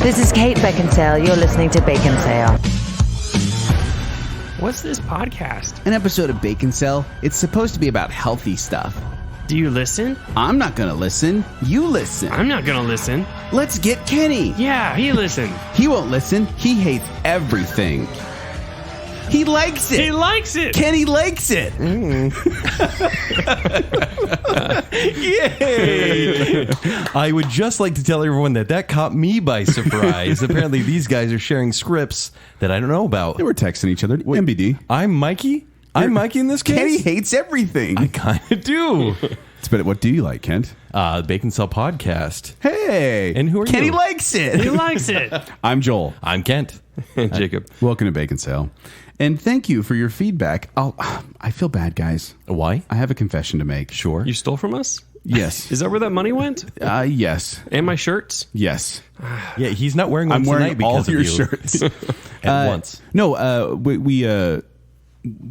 This is Kate Baconsale. You're listening to Baconsale. What's this podcast? An episode of Baconsale. It's supposed to be about healthy stuff. Do you listen? I'm not going to listen. You listen. I'm not gonna listen. Let's get Kenny. Yeah, he listened. He won't listen. He hates everything. He likes it. He likes it. Kenny likes it. Yay! I would just like to tell everyone that caught me by surprise. Apparently, these guys are sharing scripts that I don't know about. They were texting each other. MBD. I'm Mikey. I'm Mikey in this case. Kenny hates everything. I kind of do. But what do you like, Kent? Baconsale podcast. Hey. And who are Kenny you? likes it. He likes it. I'm Joel. I'm Kent. Jacob. Welcome to Baconsale. And thank you for your feedback. I feel bad, guys. Why? I have a confession to make. Sure. You stole from us? Yes. Is that where that money went? Yes. And my shirts? Yes. Yeah, he's not wearing one I'm tonight wearing because all of your you. shirts. At once. No, we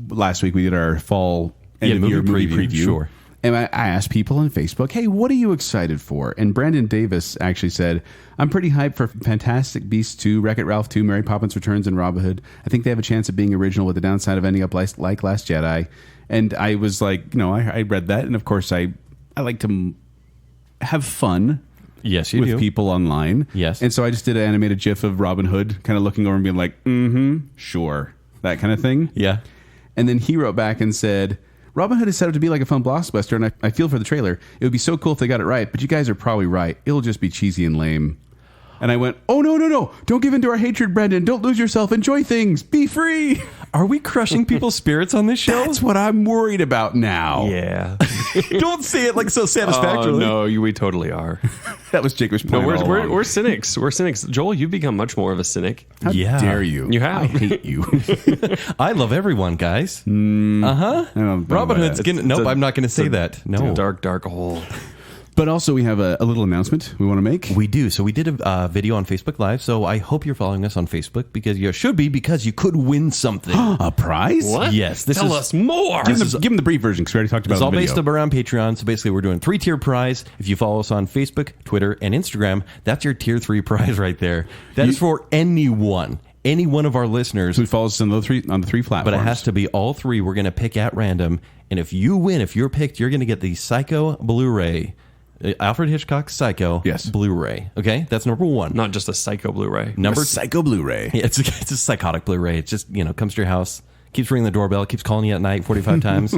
last week we did our fall end of year movie preview. Sure. And I asked people on Facebook, hey, what are you excited for? And Brandon Davis actually said, I'm pretty hyped for Fantastic Beasts 2, Wreck-It Ralph 2, Mary Poppins Returns, and Robin Hood. I think they have a chance of being original with the downside of ending up like Last Jedi. And I was like, I read that. And of course, I like to have fun. Yes, you with do. people online. Yes. And so I just did an animated GIF of Robin Hood kind of looking over and being like, sure. That kind of thing. Yeah. And then he wrote back and said, Robin Hood is set up to be like a fun blockbuster, and I feel for the trailer. It would be so cool if they got it right, but you guys are probably right. It'll just be cheesy and lame. And I went, oh, no. Don't give in to our hatred, Brendan. Don't lose yourself. Enjoy things. Be free. Are we crushing people's spirits on this show? That's what I'm worried about now. Yeah. Don't say it like so satisfactorily. No, we totally are. That was Jacob's No, plan all along. we're cynics. We're cynics. Joel, you've become much more of a cynic. How Yeah. dare you? You have. I hate you. I love everyone, guys. I don't know Robin about Hood's that. getting... Nope, It's a- I'm not going to say it's a- that. It's No. a dark, dark hole. But also we have a little announcement we want to make. We do. So we did a video on Facebook Live. So I hope you're following us on Facebook because you should be, because you could win something. A prize? What? Yes. This Tell is, us more. Give them the brief version because we already talked about It's it all in the based video. up around Patreon. So basically, we're doing 3-tier prize. If you follow us on Facebook, Twitter, and Instagram, that's your tier 3 prize right there. That is for anyone. Any one of our listeners. Who follows us on the three platforms. But it has to be all 3. We're going to pick at random. And if you win, if you're picked, you're going to get the Psycho Blu-ray. Alfred Hitchcock's Psycho Blu-ray. Okay? That's number 1. Not just a Psycho Blu-ray. Number Psycho Blu-ray. Yeah, it's a psychotic Blu-ray. It just, comes to your house, keeps ringing the doorbell, keeps calling you at night 45 times.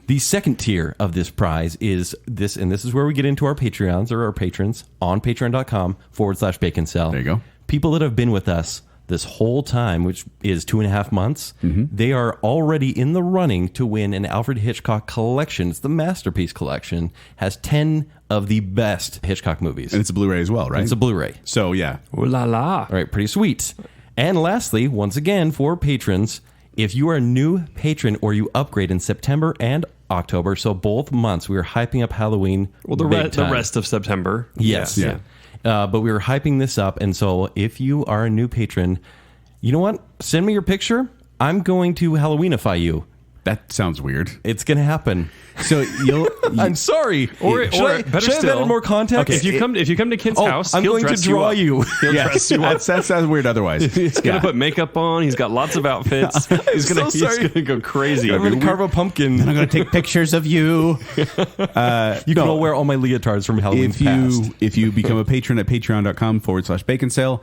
The second tier of this prize is this, and this is where we get into our Patreons or our patrons on patreon.com/Baconsale. There you go. People that have been with us this whole time, which is 2.5 months, they are already in the running to win an Alfred Hitchcock collection. It's the Masterpiece Collection. Has 10 of the best Hitchcock movies. And it's a Blu-ray as well, right? It's a Blu-ray. So, yeah. Ooh la la. All right, pretty sweet. And lastly, once again, for patrons, if you are a new patron or you upgrade in September and October, so both months, we are hyping up Halloween. Well, the rest of September. Yes. Yeah. But we were hyping this up. And so if you are a new patron, you know what? Send me your picture. I'm going to Halloweenify you. That sounds weird. It's going to happen. So I'm sorry. Or should I better have still, added more context? Okay, if you come to Kent's house, I'm he'll going to dress draw you. you. He'll dress you up. that sounds weird otherwise. He's gonna put makeup on. He's got lots of outfits. He's so sorry. He's gonna go crazy. I'm going to carve a pumpkin. I'm going to take pictures of you. You can all wear all my leotards from Halloween's past. If you become a patron at patreon.com/Baconsale,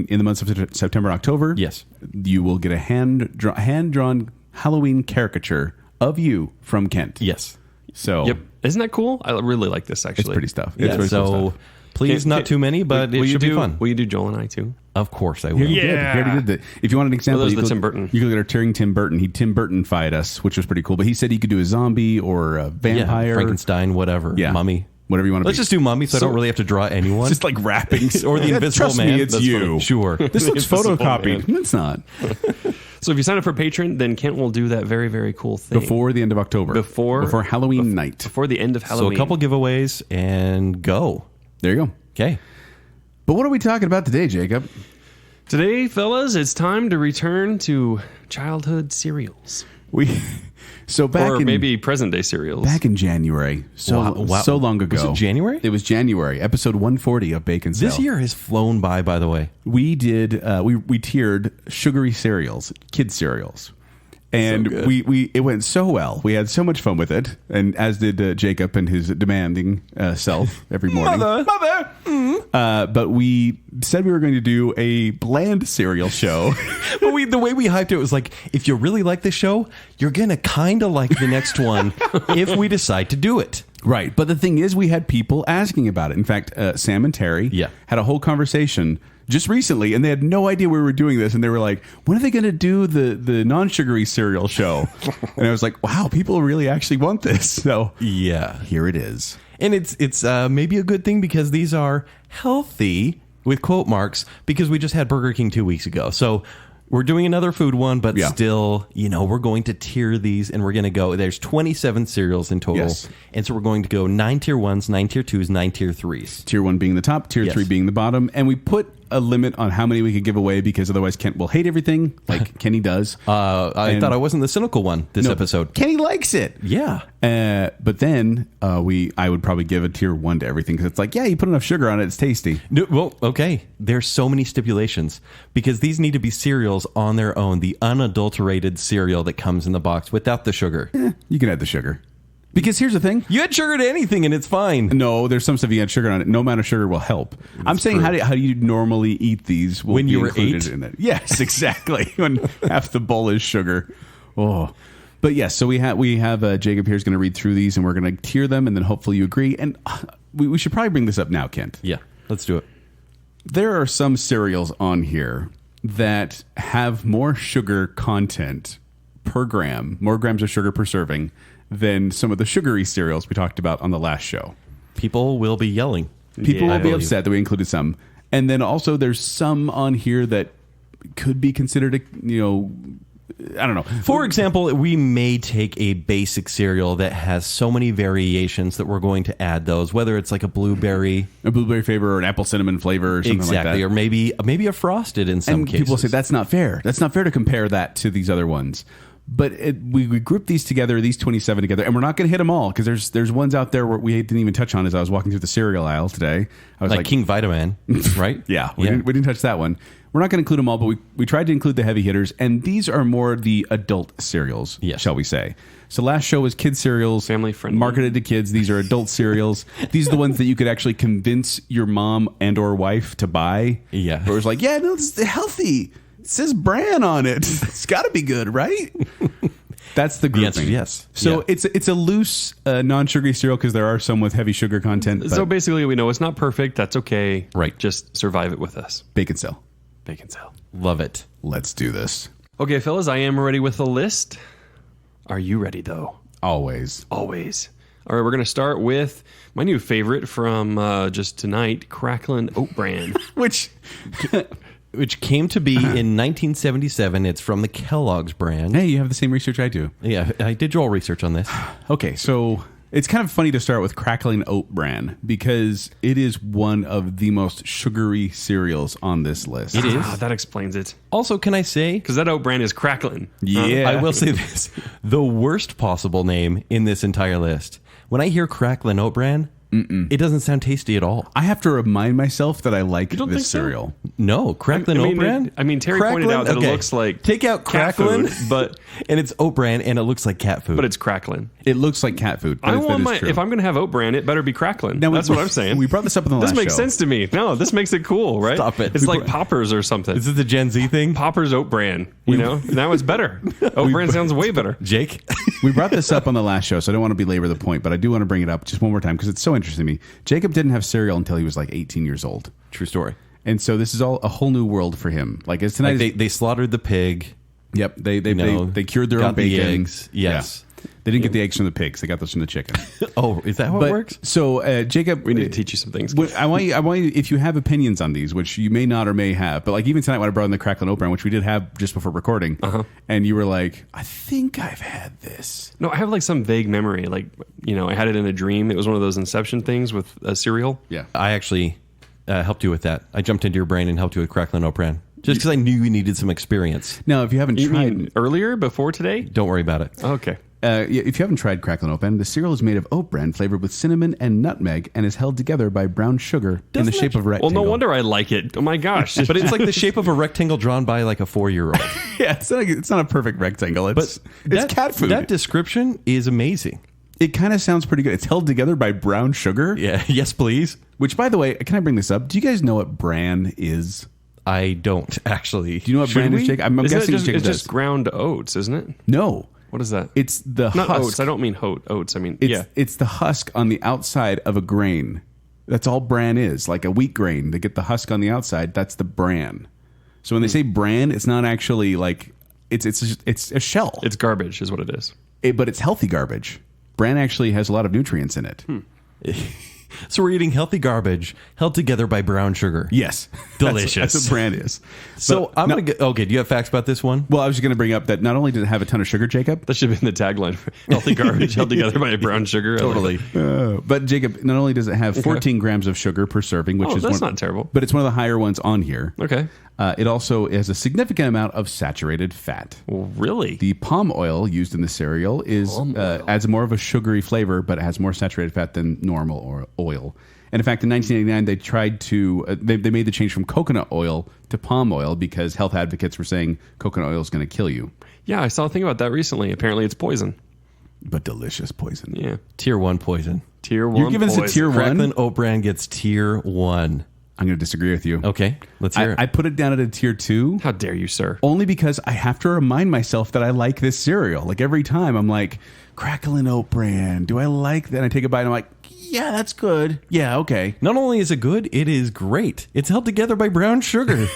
in the months of September, October, Yes. you will get a hand-drawn Halloween caricature of you from Kent. Yes. So Yep. Isn't that cool? I really like this actually. it's pretty stuff. It's Yeah, really cool so stuff. please, Can- not too many, but Will it you should do, be fun. Will you do Joel and I too? Of course I will. He did. He already did that. If you want an example, Well, there's you the could- Tim Burton. You could look at our Turing Tim Burton. He Tim Burton-fied us, which was pretty cool. But he said he could do a zombie or a vampire, Yeah, Frankenstein, whatever. Yeah. Mummy. whatever you want to Let's be. just do Mummy so I don't really have to draw anyone. Just like rapping. Or the Invisible Trust Man. me, it's That's you. funny. Sure. This looks Invisible photocopied. Man. It's not. So if you sign up for Patreon, then Kent will do that very, very cool thing. Before the end of October. Before Halloween night. Before the end of So Halloween. a couple giveaways and go. There you go. Okay. But what are we talking about today, Jacob? Today, fellas, it's time to return to childhood cereals. So back Or in, maybe present day cereals. back in January, so long ago. Was it January? It was January, episode 140 of Baconsale. This year has flown by the way. We did we tiered sugary cereals, kid cereals. And So good. we it went so well. We had so much fun with it, and as did Jacob and his demanding self every morning. Mother. But we said we were going to do a bland cereal show. But the way we hyped it was like, if you really like this show, you're gonna kind of like the next one if we decide to do it. Right. But the thing is, we had people asking about it. In fact, Sam and Terry had a whole conversation just recently, and they had no idea we were doing this. And they were like, when are they going to do the non-sugary cereal show? And I was like, wow, people really actually want this. So Yeah. here it is. And it's maybe a good thing because these are healthy, with quote marks, because we just had Burger King 2 weeks ago. So we're doing another food one, but still, we're going to tier these, and we're going to go. There's 27 cereals in total. Yes. And so we're going to go 9 tier 1s, 9 tier 2s, 9 tier 3s. Tier 1 being the top, tier 3 being the bottom. And we put a limit on how many we could give away because otherwise Kent will hate everything like Kenny does. I thought I wasn't the cynical one this episode. Kenny likes it. Yeah. But then I would probably give a tier 1 to everything because it's like, yeah, you put enough sugar on it, it's tasty. No, well, okay. There's so many stipulations because these need to be cereals on their own. The unadulterated cereal that comes in the box without the sugar. You can add the sugar. Because here's the thing. You add sugar to anything and it's fine. No, there's some stuff you add sugar on it. No amount of sugar will help. I'm saying how do you normally eat these? When you were 8? In it. Yes, exactly. When half the bowl is sugar. Oh. But yes, so we have Jacob here is going to read through these and we're going to tier them and then hopefully you agree. And we should probably bring this up now, Kent. Yeah, let's do it. There are some cereals on here that have more sugar content per gram, more grams of sugar per serving than some of the sugary cereals we talked about on the last show. People will be yelling. People will be upset that we included some. And then also there's some on here that could be considered, I don't know. For example, we may take a basic cereal that has so many variations that we're going to add those, whether it's like a blueberry flavor or an apple cinnamon flavor or something like that. Or maybe a frosted in some cases. People say that's not fair. That's not fair to compare that to these other ones. But we grouped these together, these 27 together, and we're not going to hit them all because there's ones out there where we didn't even touch on as I was walking through the cereal aisle today. I was like King Vitamin, right? Yeah, we didn't touch that one. We're not going to include them all, but we tried to include the heavy hitters, and these are more the adult cereals, shall we say. So last show was kid cereals. Family friendly. Marketed to kids. These are adult cereals. These are the ones that you could actually convince your mom and or wife to buy. Yeah. Where it was like, yeah, no, this is healthy. It says bran on it. It's got to be good, right? That's the grouping. The answer is yes. So it's a loose non-sugary cereal because there are some with heavy sugar content. So basically, we know it's not perfect. That's okay. Right. Just survive it with us. Baconsale. Baconsale. Love it. Let's do this. Okay, fellas, I am ready with the list. Are you ready, though? Always. Always. All right, we're going to start with my new favorite from just tonight, Crackle Oat Bran. Which came to be in 1977. It's from the Kellogg's brand. Hey, you have the same research I do. Yeah, I did your research on this. Okay, so it's kind of funny to start with Crackling Oat Bran because it is one of the most sugary cereals on this list. It is. That explains it. Also, can I say, Because that oat bran is crackling. Yeah. I will say this, the worst possible name in this entire list. When I hear Cracklin' Oat Bran, it doesn't sound tasty at all. I have to remind myself that I like don't this think so? cereal. No, Cracklin' Oat Bran? Terry pointed out that it looks like Take out cat Cracklin', food, and it's Oat Bran, and it looks like cat food. but it's crackling. It looks like cat food. But If I'm going to have oat bran, it better be crackling. Now, That's what I'm saying. We brought this up in the last This makes show. sense to me. No, this makes it cool, right? Stop it. It's We like brought- Poppers or something. Is this the Gen Z thing? Poppers oat bran. Now it's better. Oat bran sounds way better. Jake? We brought this up on the last show, so I don't want to belabor the point, but I do want to bring it up just one more time because it's so interesting to me. Jacob didn't have cereal until he was like 18 years old. True story. And so this is all a whole new world for him. Like as tonight, Like they slaughtered the pig. yep, they cured their got own bacon. the eggs. Yes. Yeah. They didn't get the eggs from the pigs; they got those from the chicken. Oh, is that how it works? So, Jacob, We need to teach you some things. I want you, if you have opinions on these, which you may not or may have, but like even tonight when I brought in the Crackle Oat Bran, which we did have just before recording, and you were like, "I think I've had this." No, I have like some vague memory. Like, I had it in a dream. It was one of those Inception things with a cereal. Yeah, I actually helped you with that. I jumped into your brain and helped you with Cracklin' Oat Bran Just because I knew you needed some experience. Now, if you haven't You tried, mean earlier, before today? Don't worry about it. Okay. if you haven't tried Crackle and Oat Bran, the cereal is made of oat bran flavored with cinnamon and nutmeg and is held together by brown sugar in the shape of a Well, rectangle. no wonder I like it. Oh my gosh. But it's like the shape of a rectangle drawn by like a 4-year-old. Yeah, it's not a perfect rectangle. It's cat food. That description is amazing. It kind of sounds pretty good. It's held together by brown sugar. Yeah. Yes, please. Which, by the way, can I bring this up? Do you guys know what bran is? I don't actually. Do you know what bran is, Jake? I'm guessing it's Jake does. just ground oats, isn't it? No. What is that? It's the Not husk. oats. I don't mean oats. I mean, It's the husk on the outside of a grain. That's all bran is. Like a wheat grain. They get the husk on the outside. That's the bran. So when they say bran, it's not actually like it's a shell. It's garbage is what it is. But it's healthy garbage. Bran actually has a lot of nutrients in it. So we're eating healthy garbage held together by brown sugar. Yes. Delicious. That's what bran is. So But I'm no- going to get... Okay, do you have facts about this one? Well, I was just going to bring up that not only did it have a ton of sugar, Jacob, That should have been the tagline. Healthy garbage held together by brown sugar. I like Totally. that. but Jacob, not only does it have 14 grams of sugar per serving, which Oh, is that's not terrible. but it's one of the higher ones on here. Okay. It also has a significant amount of saturated fat. Well, really? The palm oil used in the cereal adds more of a sugary flavor, but it has more saturated fat than normal oil. And in fact, in 1989, they tried to they made the change from coconut oil to palm oil because health advocates were saying coconut oil is going to kill you. Yeah, I saw a thing about that recently. Apparently, it's poison. But delicious poison. Yeah. Tier 1 poison. Tier 1 You're giving us a poison. tier 1? Crackling Oat Bran gets tier 1. I'm going to disagree with you. Okay, let's hear it. I put it down at a tier 2. How dare you, sir? Only because I have to remind myself that I like this cereal. Like every time I'm like, Crackle and Oat Bran. Do I like that? And I take a bite and I'm like, yeah, that's good. Yeah, okay. Not only is it good, it is great. It's held together by brown sugar.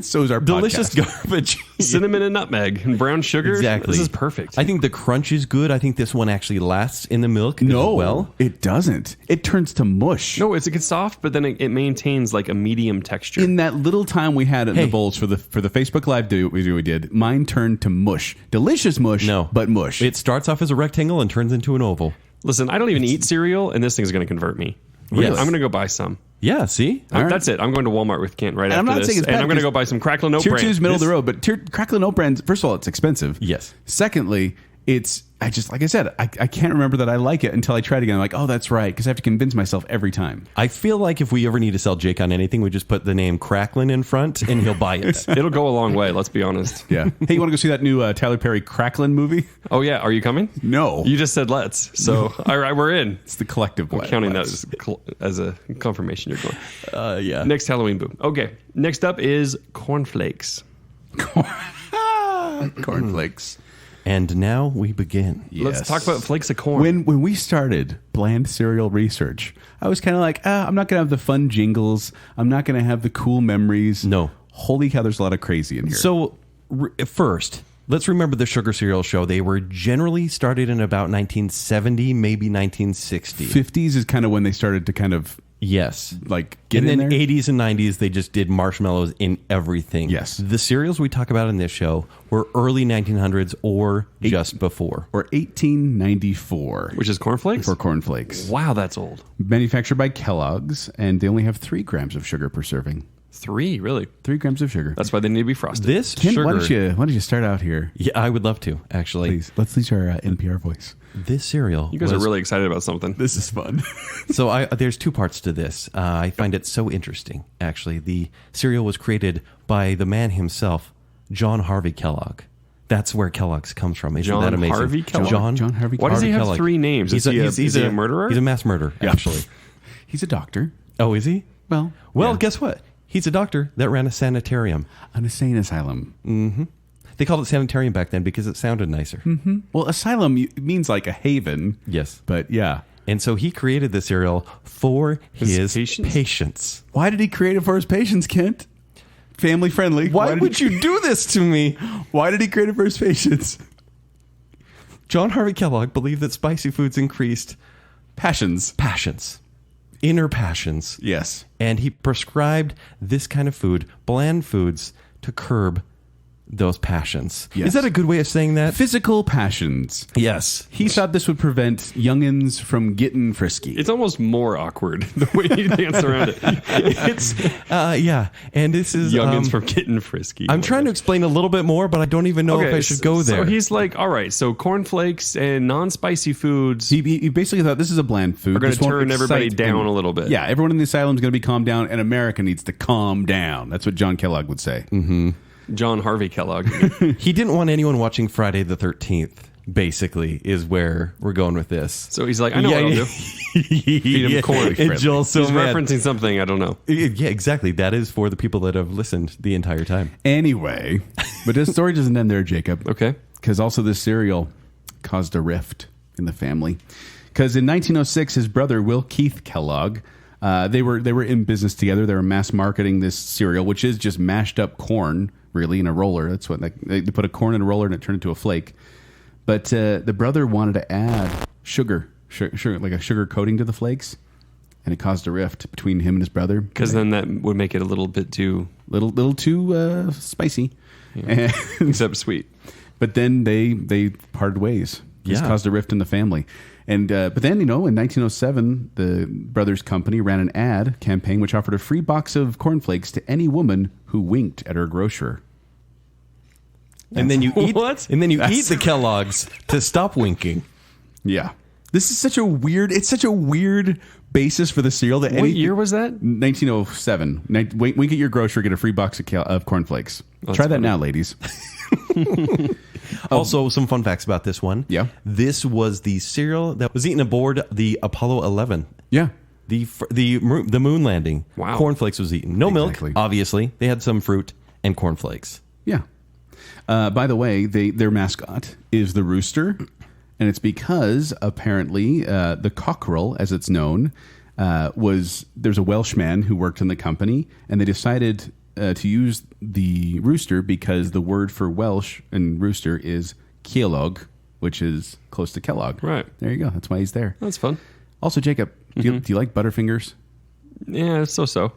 So is our Delicious podcast. garbage. Cinnamon and nutmeg and brown sugar. Exactly. This is perfect. I think the crunch is good. I think this one actually lasts in the milk as No, well. it doesn't. It turns to mush. No, it gets soft, but then it maintains like a medium texture. In that little time we had in Hey. the bowls for the Facebook Live video we did, mine turned to mush. Delicious mush, No. but mush. It starts off as a rectangle and turns into an oval. Listen, I don't even eat cereal, and this thing's going to convert me. Really? I'm going to go buy some. Yeah, see? All That's it. I'm going to Walmart with Kent right And I'm after not this, saying it's and bad, I'm going to because go buy some Crackle and Oat Tier Bran. 2 is middle of This- the road, but Crackle and Oat Bran, first of all, it's expensive. Yes. Secondly, like I said, I can't remember that I like it until I try it again. I'm like, oh, that's right, because I have to convince myself every time. I feel like if we ever need to sell Jake on anything, we just put the name Cracklin in front and he'll buy it. It'll go a long way, let's be honest. Yeah. Hey, you want to go see that new Tyler Perry Cracklin movie? Oh, yeah. Are you coming? No. You just said let's. So, all right, we're in. It's the collective one. Counting that as a confirmation you're going. Yeah. Next Halloween boom. Okay. Next up is Corn Flakes. Corn Flakes. And now we begin. Let's Yes. talk about flakes of corn. When we started bland cereal research, I was kind of like, I'm not going to have the fun jingles. I'm not going to have the cool memories. No. Holy cow, there's a lot of crazy in here. So, first, let's remember the Sugar Cereal Show. They were generally started in about 1970, maybe 1960. 50s is kind of when they started to kind of Yes. like get And in then there. 80s and 90s, they just did marshmallows in everything. Yes. The cereals we talk about in this show were early 1900s or just before. Or 1894 Which is Corn Flakes? for Corn Flakes. Wow, that's old. Manufactured by Kellogg's, and they only have 3 grams of sugar per serving. 3, really? 3 grams of sugar. That's why they need to be frosted. This Ken, sugar... why don't you start out here? Yeah, I would love to, actually. Please, let's use our NPR voice. This cereal You guys was are really excited about something. This is fun. So there's 2 parts to this. I find it so interesting, actually. The cereal was created by the man himself, John Harvey Kellogg. That's where Kellogg's comes from. Isn't John that amazing? Harvey Kellogg? John Harvey Why does he have Kellogg. 3 names? Is he a murderer? He's a mass murderer, actually. He's a doctor. Oh, is he? Well, yeah. Guess what? He's a doctor that ran a sanitarium. An insane asylum. They called it sanitarium back then because it sounded nicer. Well, asylum means like a haven. Yes. But yeah. And so he created the cereal for his patients? patients. Why did he create it for his patients, Kent? Family friendly. Why did would he- you do this to me? Why did he create it for his patients? John Harvey Kellogg believed that spicy foods increased Passions. inner passions. Yes. And he prescribed this kind of food, bland foods, to curb those passions. Yes. Is that a good way of saying that? Physical passions. Yes. He thought this would prevent youngins from getting frisky. It's almost more awkward the way you dance around it. It's yeah, and this is Youngins from getting frisky. I'm trying to explain a little bit more, but I don't even know if I should go there. So he's like, all right, so Corn Flakes and non-spicy foods He basically thought this is a bland food. are going This to won't turn everybody excite down any- a little bit. Yeah, everyone in the asylum is going to be calmed down, and America needs to calm down. That's what John Kellogg would say. John Harvey Kellogg. He didn't want anyone watching Friday the 13th, basically, is where we're going with this. So he's like, I know what I'll do. Feed him corn. And Joel's so He's mad. referencing something, I don't know. Yeah, exactly. That is for the people that have listened the entire time. Anyway, but this story doesn't end there, Jacob. Okay. Because also this cereal caused a rift in the family. Because in 1906, his brother Will Keith Kellogg, they were in business together. They were mass marketing this cereal, which is just mashed up corn, really, in a roller. That's what they put a corn in a roller and it turned into a flake. But the brother wanted to add sugar, like a sugar coating to the flakes, and it caused a rift between him and his brother. Because then that would make it a little bit too... little too spicy, Yeah. Except sweet. But then they parted ways. This Yeah. caused a rift in the family. And but then, in 1907, the brothers' company ran an ad campaign which offered a free box of cornflakes to any woman who winked at her grocer. And then you eat What? And then you eat the Kellogg's to stop winking. Yeah, this is such a weird. It's such a weird basis for the cereal. That What year was that? 1907. Wink at your grocer, get a free box of cornflakes. Try that funny. now, ladies. Also, some fun facts about this one. Yeah. This was the cereal that was eaten aboard the Apollo 11. Yeah. The moon landing. Wow. Cornflakes was eaten. No Exactly. milk, obviously. They had some fruit and cornflakes. Yeah. By the way, their mascot is the rooster, and it's because apparently the cockerel, as it's known, there's a Welshman who worked in the company, and they decided to use the rooster because the word for Welsh and rooster is Keelog, which is close to Kellogg. Right. There you go. That's why he's there. That's fun. Also, Jacob, do you like Butterfingers? Yeah, so-so.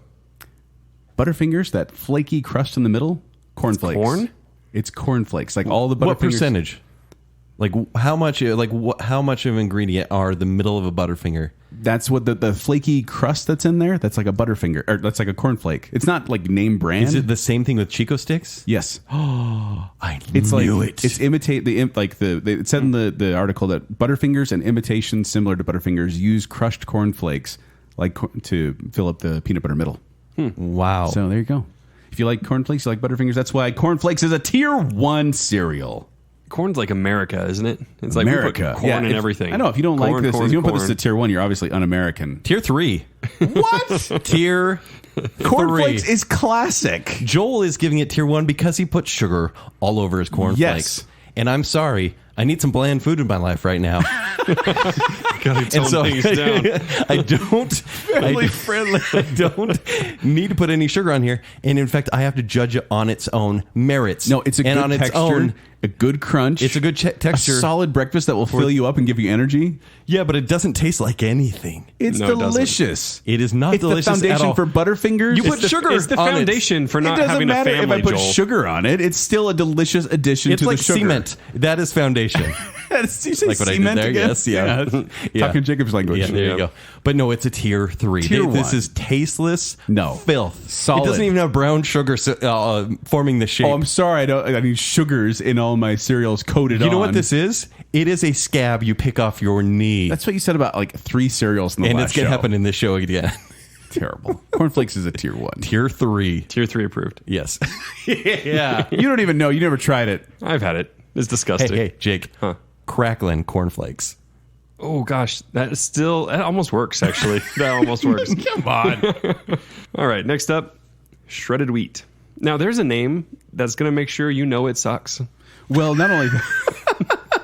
Butterfingers, that flaky crust in the middle, cornflakes. corn? It's cornflakes. Like all the Butterfingers. What percentage? Like how much? How much of an ingredient are the middle of a Butterfinger? That's what the flaky crust that's in there. That's like a Butterfinger, or that's like a cornflake. It's not like name brand. Is it the same thing with Chico sticks? Yes, I it's knew like it. it's imitate it said in the article that Butterfingers and imitations similar to Butterfingers use crushed cornflakes to fill up the peanut butter middle. Wow. So there you go. If you like cornflakes, you like Butterfingers. That's why cornflakes is a tier 1 cereal. Corn's like America, isn't it? It's like America, we put corn in everything. I know if you don't Corn, like this, corn, if you don't put corn. this at tier 1, you're obviously un-American. Tier 3. What? Tier Cornflakes 3. is classic. Joel is giving it tier 1 because he put sugar all over his cornflakes. Yes. And I'm sorry, I need some bland food in my life right now. Gotta tone things down. I don't friendly. I don't need to put any sugar on here. And in fact, I have to judge it on its own merits. No, it's a and good on texture, its own. a good crunch. It's a good texture. A solid breakfast that will fill you up and give you energy. Yeah, but it doesn't taste like anything. It's No, it doesn't. delicious. It is not It's delicious the foundation at all. for Butterfingers. You put sugar It's the on it. foundation for It not doesn't having a matter family, if I put Joel. sugar on it. It's still a delicious addition It's to like the sugar. cement. That is foundation. Did you say Like what I did cement there? again? Yes, yeah. Yeah. Talking Jacob's language. Yeah, there you go. But no, it's a tier 3. Tier This 1. is tasteless No. filth. Solid. It doesn't even have brown sugar forming the shape. Oh, I'm sorry. I need sugars in all my cereals coated on. You know what this is? It is a scab you pick off your knee. That's what you said about like 3 cereals in the and last it's going to show. happen in this show again. Terrible. Cornflakes is a tier 1. Tier 3. Tier 3 approved. Yes. Yeah. You don't even know. You never tried it. I've had it. It's Hey, disgusting. Jake. Huh. Cracklin cornflakes. Oh gosh, that almost works. Actually, that almost works. Come on. All right, next up, shredded wheat. Now, there's a name that's going to make sure you know it sucks. Well, not only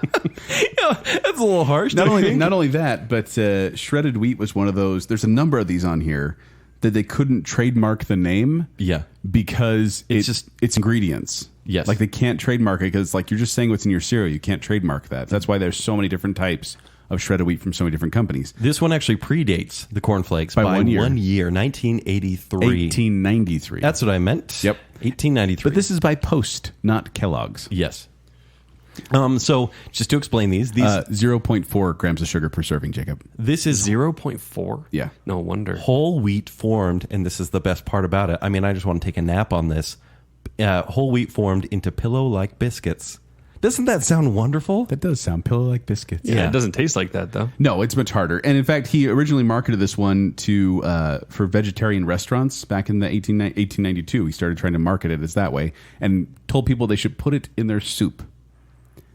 That's a little harsh. not only that, but shredded wheat was one of those. There's a number of these on here that they couldn't trademark the name. Yeah. Because it's ingredients. Yes. Like they can't trademark it because like you're just saying what's in your cereal. You can't trademark that. That's why there's so many different types of shredded wheat from so many different companies. This one actually predates the Corn Flakes by 1 year. 1 year, 1983. 1893. That's what I meant. Yep. 1893. But this is by Post, not Kellogg's. Yes. So just to explain these 0.4 grams of sugar per serving, Jacob. this is 0.4? Yeah. No wonder. whole wheat formed, and this is the best part about it. I mean, I just want to take a nap on this. Whole wheat formed into pillow-like biscuits. Doesn't that sound wonderful? That does sound pillow-like biscuits. Yeah, it doesn't taste like that, though. No, it's much harder. And in fact, he originally marketed this one to for vegetarian restaurants back in the 1892. He started trying to market it as that way and told people they should put it in their soup.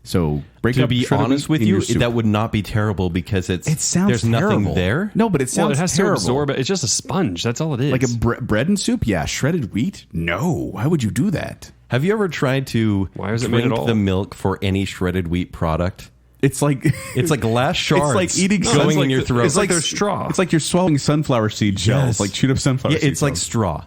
So break To up be shredded honest wheat with in you, your soup. that would not be terrible because It sounds there's terrible. nothing there. No, but it sounds Well, it has terrible. to absorb it. It's just a sponge. That's all it is. Like a bread and soup? Yeah. Shredded wheat? No. Why would you do that? Have you ever tried to Why is it made drink at all? the milk for any shredded wheat product? It's like It's like glass shards It's like eating going it's like in your the- throat. it's like there's straw. It's like you're swallowing sunflower seed shells, Yes. like chewed up sunflower Yeah, seed it's like shells. straw,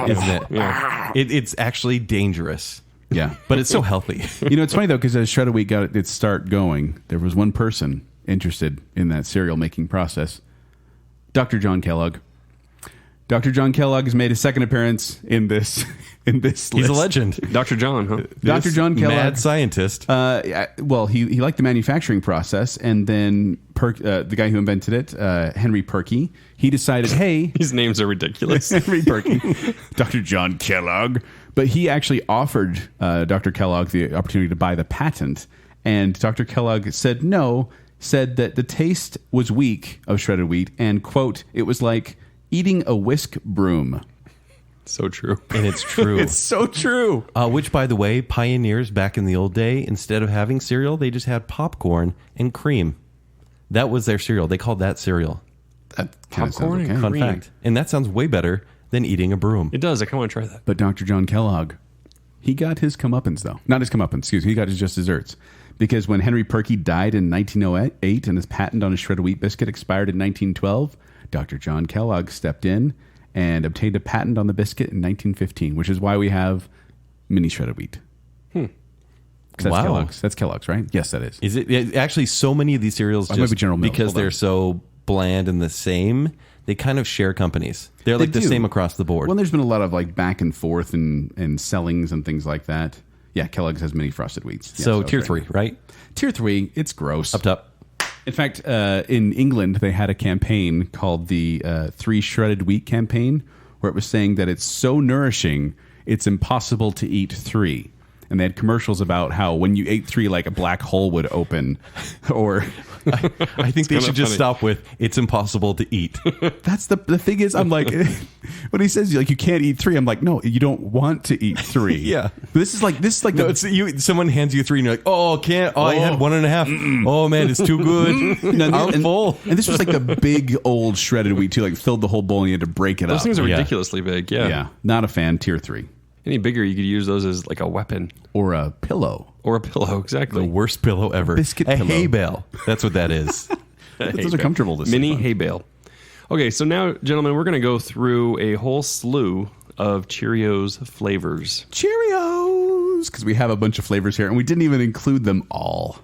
isn't it? Yeah. It's actually dangerous, Yeah. but it's so healthy. You know, it's funny though, because as shredded wheat got its start going, there was one person interested in that cereal making process, Dr. John Kellogg. Dr. John Kellogg has made his second appearance in this list. He's a legend. Dr. John, huh? Dr. John Kellogg. Mad scientist. Well, he liked the manufacturing process, and then the guy who invented it, Henry Perky, he decided, hey, These names are ridiculous. Henry Perky, Dr. John Kellogg. But he actually offered Dr. Kellogg the opportunity to buy the patent, and Dr. Kellogg said no, said that the taste was weak of shredded wheat, and, quote, it was like eating a whisk broom. So true. And it's true. It's so true. Which, by the way, pioneers back in the old day, instead of having cereal, they just had popcorn and cream. That was their cereal. They called that cereal. That kinda Popcorn sounds and Fun Cream. fact. And that sounds way better than eating a broom. It does. I kind of want to try that. But Dr. John Kellogg, he got his comeuppance, though. Not his comeuppance, excuse me. He got his just desserts. Because when Henry Perky died in 1908 and his patent on his shredded wheat biscuit expired in 1912, Dr. John Kellogg stepped in and obtained a patent on the biscuit in 1915, which is why we have mini shredded wheat. 'Cause that's Wow. Kellogg's. That's Kellogg's, right? Yes, that is. Is it actually so many of these cereals might be just General Mills. because Hold on. they're so bland and the same, they kind of share companies. They're like They the do. same across the board. Well, there's been a lot of like back and forth and sellings and things like that. Yeah, Kellogg's has mini frosted wheats. Yeah, so that's tier right. 3, right? Tier 3, it's gross. Up top. In fact, in England, they had a campaign called the 3 Shredded Wheat campaign, where it was saying that it's so nourishing, it's impossible to eat 3. And they had commercials about how when you ate 3, like a black hole would open. Or I think they kinda should just funny. stop with "it's impossible to eat." that's the thing is, I'm like, when he says like you can't eat 3, I'm like, no, you don't want to eat 3. Yeah. This is like No, the it's you. Someone hands you 3, and you're like, "Oh, can't! Oh, I had 1.5. Oh man, it's too good. No, I'm and, full." And this was like the big old shredded wheat too, like filled the whole bowl and you had to break it Those up. things are Yeah. ridiculously big. Yeah. Yeah, not a fan. Tier 3 Any bigger, you could use those as like a weapon or a pillow. or a pillow. The Exactly. worst pillow ever. Biscuit a pillow. hay bale. That's what that is. Those are comfortable to sit Mini on. hay bale. Okay, so now, gentlemen, we're going to go through a whole slew of Cheerios flavors. Cheerios, because we have a bunch of flavors here, and we didn't even include them all.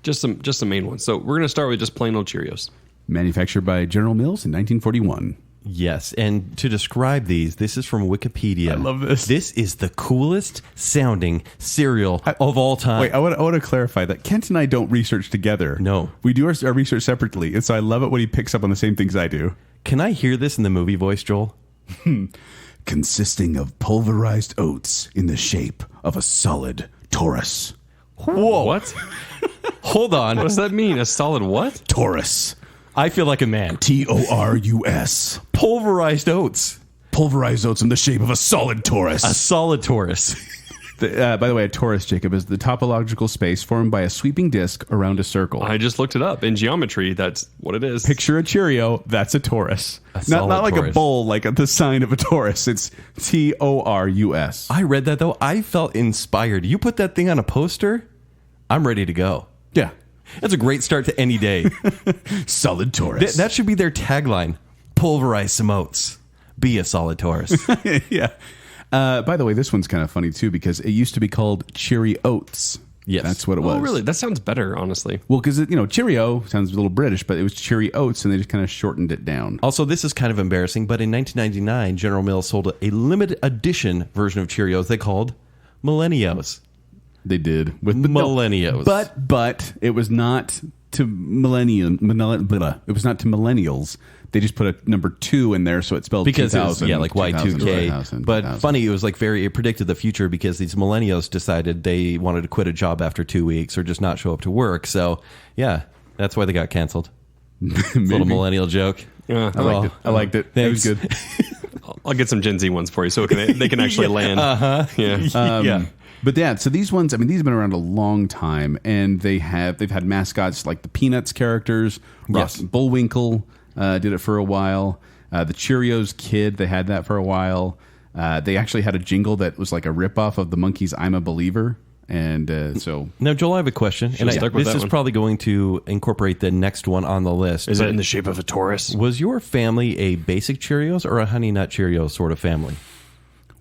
Just some main ones. So we're going to start with just plain old Cheerios. Manufactured by General Mills in 1941. Yes, and to describe these, this is from Wikipedia. I love this. This is the coolest sounding cereal of all time. Wait, I want to clarify that Kent and I don't research together. No. We do our research separately, and so I love it when he picks up on the same things I do. Can I hear this in the movie voice, Joel? Consisting of pulverized oats in the shape of a solid torus. Whoa. What? Hold on. What does that mean? A solid what? Torus. I feel like a man. Torus. Pulverized oats. Pulverized oats in the shape of a solid A torus. solid Taurus. By the way, a torus, Jacob, is the topological space formed by a sweeping disc around a circle. I just looked it up. In geometry, that's what it is. Picture a Cheerio, that's a torus. Not solid like a torus. bowl, like the sign of a torus. It's Torus. I read that, though. I felt inspired. You put that thing on a poster, I'm ready to go. Yeah. That's a great start to any day. Solid torus. That should be their tagline. Pulverize some oats. Be a solid Taurus. Yeah. By the way, this one's kind of funny, too, because it used to be called Cheery Oats. Yes. That's what it was. Oh, really? That sounds better, honestly. Well, because, Cheerio sounds a little British, but it was Cheery Oats, and they just kind of shortened it down. Also, this is kind of embarrassing, but in 1999, General Mills sold a limited edition version of Cheerios they called Millennials. They did. Millennials. But it was not to it was not to millennials. They just put a number 2 in there, so it spelled because 2000. like Y2K. 2000, but 2000. funny, it was like it predicted the future because these millennials decided they wanted to quit a job after 2 weeks or just not show up to work. So, yeah, that's why they got canceled. It's a little millennial joke. Yeah. I liked it. Thanks. It was good. I'll get some Gen Z ones for you so they can actually land. Yeah. Yeah. But yeah, so these ones, these have been around a long time, and they've had mascots like the Peanuts characters. Yes. Bullwinkle did it for a while. The Cheerios Kid, they had that for a while. They actually had a jingle that was like a ripoff of the Monkees' "I'm a Believer." And so Now, Joel, I have a question, and stuck with this that is one. probably going to incorporate the next one on the list. Is but it in the shape of a Taurus? was your family a basic Cheerios or a Honey Nut Cheerios sort of family?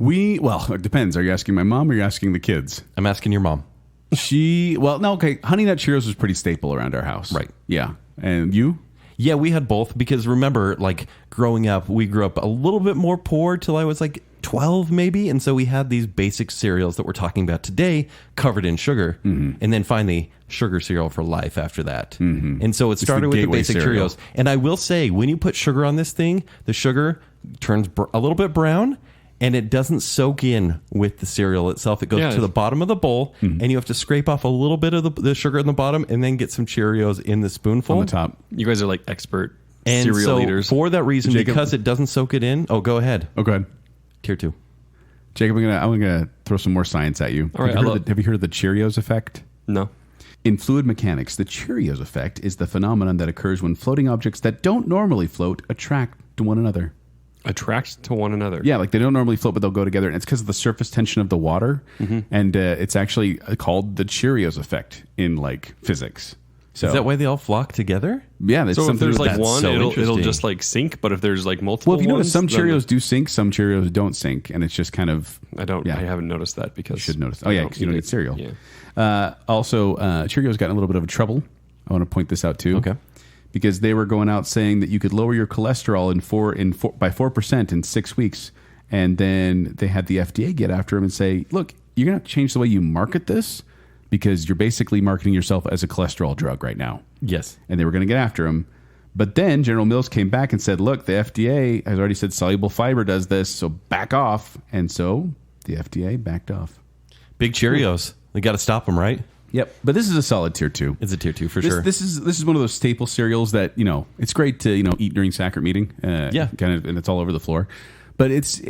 it depends. Are you asking my mom or are you asking the kids? I'm asking your mom. Honey Nut Cheerios was pretty staple around our house. Right. Yeah. And you? Yeah, we had both because remember, like growing up, we grew up a little bit more poor till I was like 12 maybe. And so we had these basic cereals that we're talking about today covered in sugar. And then finally, sugar cereal for life after that. And so it started with the gateway basic cereal. Cheerios. And I will say, when you put sugar on this thing, the sugar turns a little bit brown. And it doesn't soak in with the cereal itself. It goes to the bottom of the bowl, and you have to scrape off a little bit of the sugar in the bottom, and then get some Cheerios in the spoonful On the top. You guys are like expert And cereal so eaters. for that reason, Jacob- because it doesn't soak it in. Oh, go ahead. Oh, go ahead. Tier 2. Jacob, I'm gonna throw some more science at you. All right, Have you heard of the Cheerios effect? No. In fluid mechanics, the Cheerios effect is the phenomenon that occurs when floating objects that don't normally float attract to one another. Attract to one another. Yeah, like they don't normally float, but they'll go together. And it's because of the surface tension of the water. And it's actually called the Cheerios effect in like physics. So Is that why they all flock together? yeah, that's So if something there's to do with like that. one, so it'll interesting. just like sink. But if there's like multiple, Well, if you notice, ones, some then Cheerios do sink, some Cheerios don't sink, and it's just kind of I don't. Yeah. I haven't noticed that because should notice. Oh yeah, because you don't eat cereal. Yeah. Also, Cheerios got in a little bit of trouble. I want to point this out too. Okay. Because they were going out saying that you could lower your cholesterol by 4% in 6 weeks, and then they had the FDA get after them and say, "Look, you're gonna have to change the way you market this because you're basically marketing yourself as a cholesterol drug right now." Yes. And they were going to get after him. But then General Mills came back and said, "Look, the FDA has already said soluble fiber does this, so back off." And so the FDA backed off. Big Cheerios. They got to stop them, right? Yep. But this is a solid tier 2. It's a tier 2 for This, sure. this is one of those staple cereals that it's great to eat during sacrament meeting. Yeah. Kind of, and it's all over the floor, but it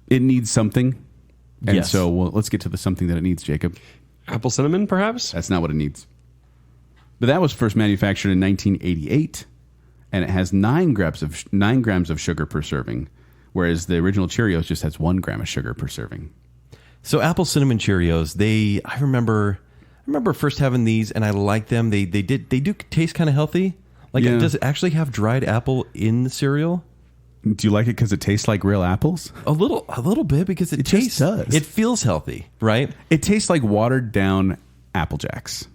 needs something, and Yes. so let's get to the something that it needs, Jacob. Apple cinnamon, perhaps. That's not what it needs. But that was first manufactured in 1988, and it has 9 grams of sugar per serving, whereas the original Cheerios just has 1 gram of sugar per serving. So apple cinnamon Cheerios, I remember first having these and I like them. They do taste kind of healthy. Like, Yeah. does it actually have dried apple in the cereal? Do you like it because it tastes like real apples? A little bit because it just tastes. does. It feels healthy, right? It tastes like watered down Apple Jacks.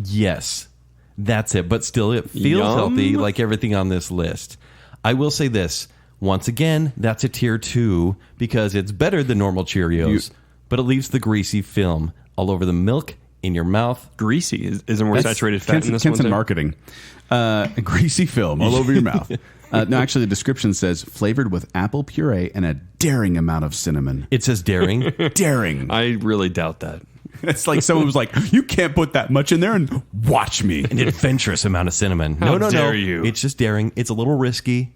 Yes, that's it. But still, it feels Yum. healthy, like everything on this list. I will say this once again: that's a tier 2 because it's better than normal Cheerios, but it leaves the greasy film all over the milk in your mouth. Greasy. Is there more saturated fat in this one? Kenson too? marketing. Greasy film all over your mouth. No, actually, the description says flavored with apple puree and a daring amount of cinnamon. It says daring. Daring. I really doubt that. It's like someone was like, "You can't put that much in there and watch me." An adventurous amount of cinnamon. How No. dare you. It's just daring. It's a little risky.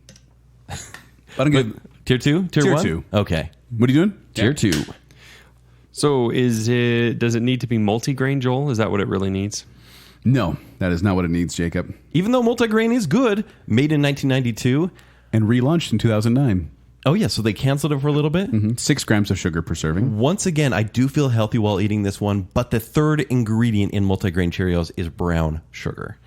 But I'm good. Tier 2? Tier 1? 2. Okay. What are you doing? Tier 2. So does it need to be multigrain, Joel? Is that what it really needs? No, that is not what it needs, Jacob. Even though multigrain is good, made in 1992. And relaunched in 2009. Oh, yeah. So they canceled it for a little bit. 6 grams of sugar per serving. Once again, I do feel healthy while eating this one, but the third ingredient in multigrain Cheerios is brown sugar.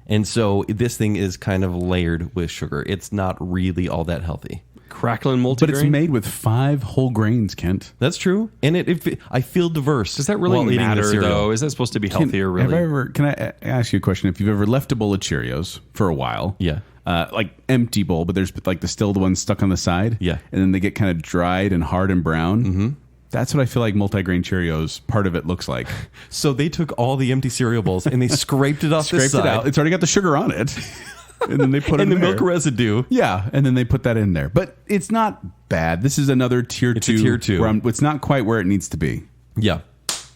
And so this thing is kind of layered with sugar. It's not really all that healthy. Crackling multigrain. But it's made with 5 whole grains, Kent. That's true. And I feel diverse. Does that really while eating the matter, cereal. though? Is that supposed to be healthier, really? Can I ask you a question? If you've ever left a bowl of Cheerios for a while, Yeah. like empty bowl, but there's like the distilled ones stuck on the side, Yeah. and then they get kind of dried and hard and brown. Mm-hmm. That's what I feel like multigrain Cheerios part of it looks like. So they took all the empty cereal bowls and they scraped it off the Scraped side. it out. It's already got the sugar on it, and then they put it And in the there. milk residue. Yeah, and then they put that in there. But it's not bad. This is another tier It's a 2. tier 2. Where it's not quite where it needs to be. Yeah.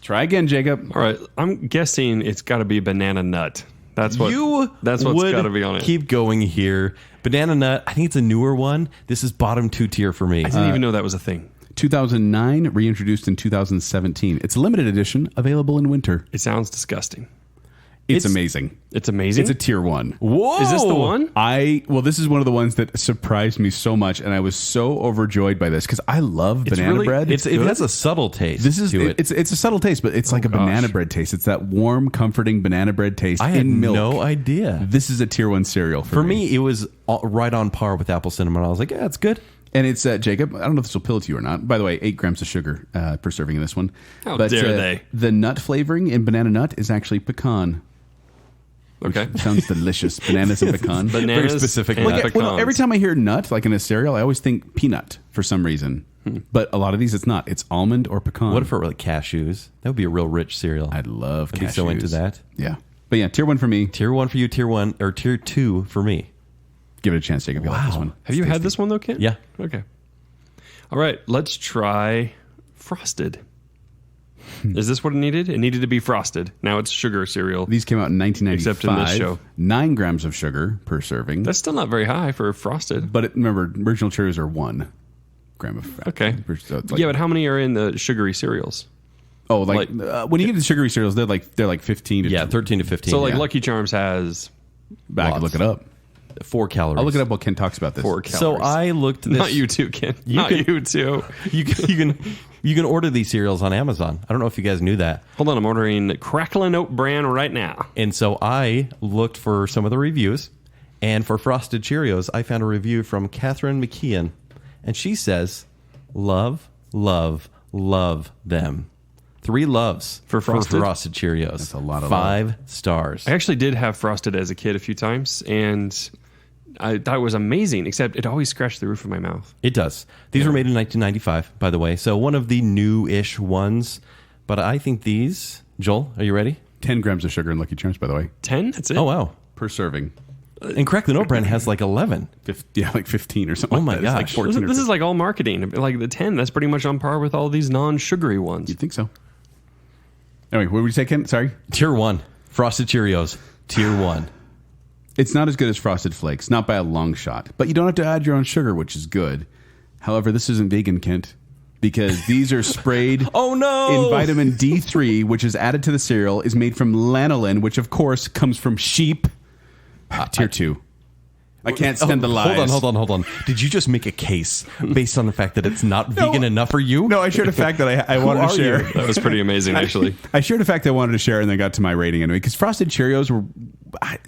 Try again, Jacob. All right, I'm guessing it's got to be banana nut. That's what's would got to be on it. Keep going here. Banana nut, I think it's a newer one. This is bottom 2 tier for me. I didn't even know that was a thing. 2009, reintroduced in 2017. It's a limited edition, available in winter. It sounds disgusting. It's amazing. It's amazing. It's a tier 1. Whoa! Is this the one? This is one of the ones that surprised me so much, and I was so overjoyed by this because I love banana really- bread. It has a subtle taste to it. It's a subtle taste, but it's like a banana bread taste. It's that warm, comforting banana bread taste I had in milk. no idea. This is a tier 1 cereal For me, it was right on par with apple cinnamon. I was like, yeah, it's good. And it's, Jacob, I don't know if this will appeal to you or not. By the way, 8 grams of sugar per serving in this one. How dare they? The nut flavoring in banana nut is actually pecan. Okay. Sounds delicious. Bananas and pecan. Bananas Very specific. and Like, pecans. Every time I hear nut, like in a cereal, I always think peanut for some reason. But a lot of these, it's not. It's almond or pecan. What if it were like cashews? That would be a real rich cereal. I'd love I'd cashews. be so into that. Yeah. But yeah, tier 1 for me. Tier 1 for you, tier 1, or tier 2 for me. Give it a chance, Jacob. You like this one. Have you had this one, though, Ken? Yeah. Okay. All right, let's try frosted. Is this what it needed? It needed to be frosted. Now it's sugar cereal. These came out in 1995. Except in this show. 9 grams of sugar per serving. That's still not very high for frosted. But remember, original Cheerios are 1 gram of fat. Okay. So it's like, Yeah, but how many are in the sugary cereals? oh, when you get the sugary cereals, they're like 15 to Yeah, 13 to 15. So, like, yeah. Lucky Charms has I could look it up. 4 calories. I'll look it up while Ken talks about this. 4 calories. So I looked this. Not you too, Ken. Not you too. You can order these cereals on Amazon. I don't know if you guys knew that. Hold on, I'm ordering Crackling Oat Bran right now. And so I looked for some of the reviews. And for Frosted Cheerios, I found a review from Catherine McKeon. And she says, love, love, love them. 3 loves For Frosted? Cheerios. That's a lot of 5 stars. I actually did have frosted as a kid a few times, and I thought it was amazing, except it always scratched the roof of my mouth. It does. These were made in 1995, by the way. So one of the new-ish ones. But I think these... Joel, are you ready? 10 grams of sugar in Lucky Charms, by the way, 10? That's it? Oh, wow. per serving. And Crackle Oat Bran has like 11. Yeah, like 15 or something. Oh my like that. It's gosh. like 14 or This is 15. like all marketing. Like the 10, that's pretty much on par with all these non-sugary ones. You'd think so. Anyway, what would you say, Ken? Sorry? Tier 1. Frosted Cheerios. Tier 1. It's not as good as Frosted Flakes, not by a long shot. But you don't have to add your own sugar, which is good. However, this isn't vegan, Kent, because these are sprayed Oh, no! in vitamin D3, which is added to the cereal, is made from lanolin, which, of course, comes from sheep. Tier 2. I can't stand the lies. Hold on. Did you just make a case based on the fact that it's not vegan enough for you? No, I shared a fact that I wanted to share. That was pretty amazing, actually. I shared a fact I wanted to share, and then got to my rating anyway. Because Frosted Cheerios were,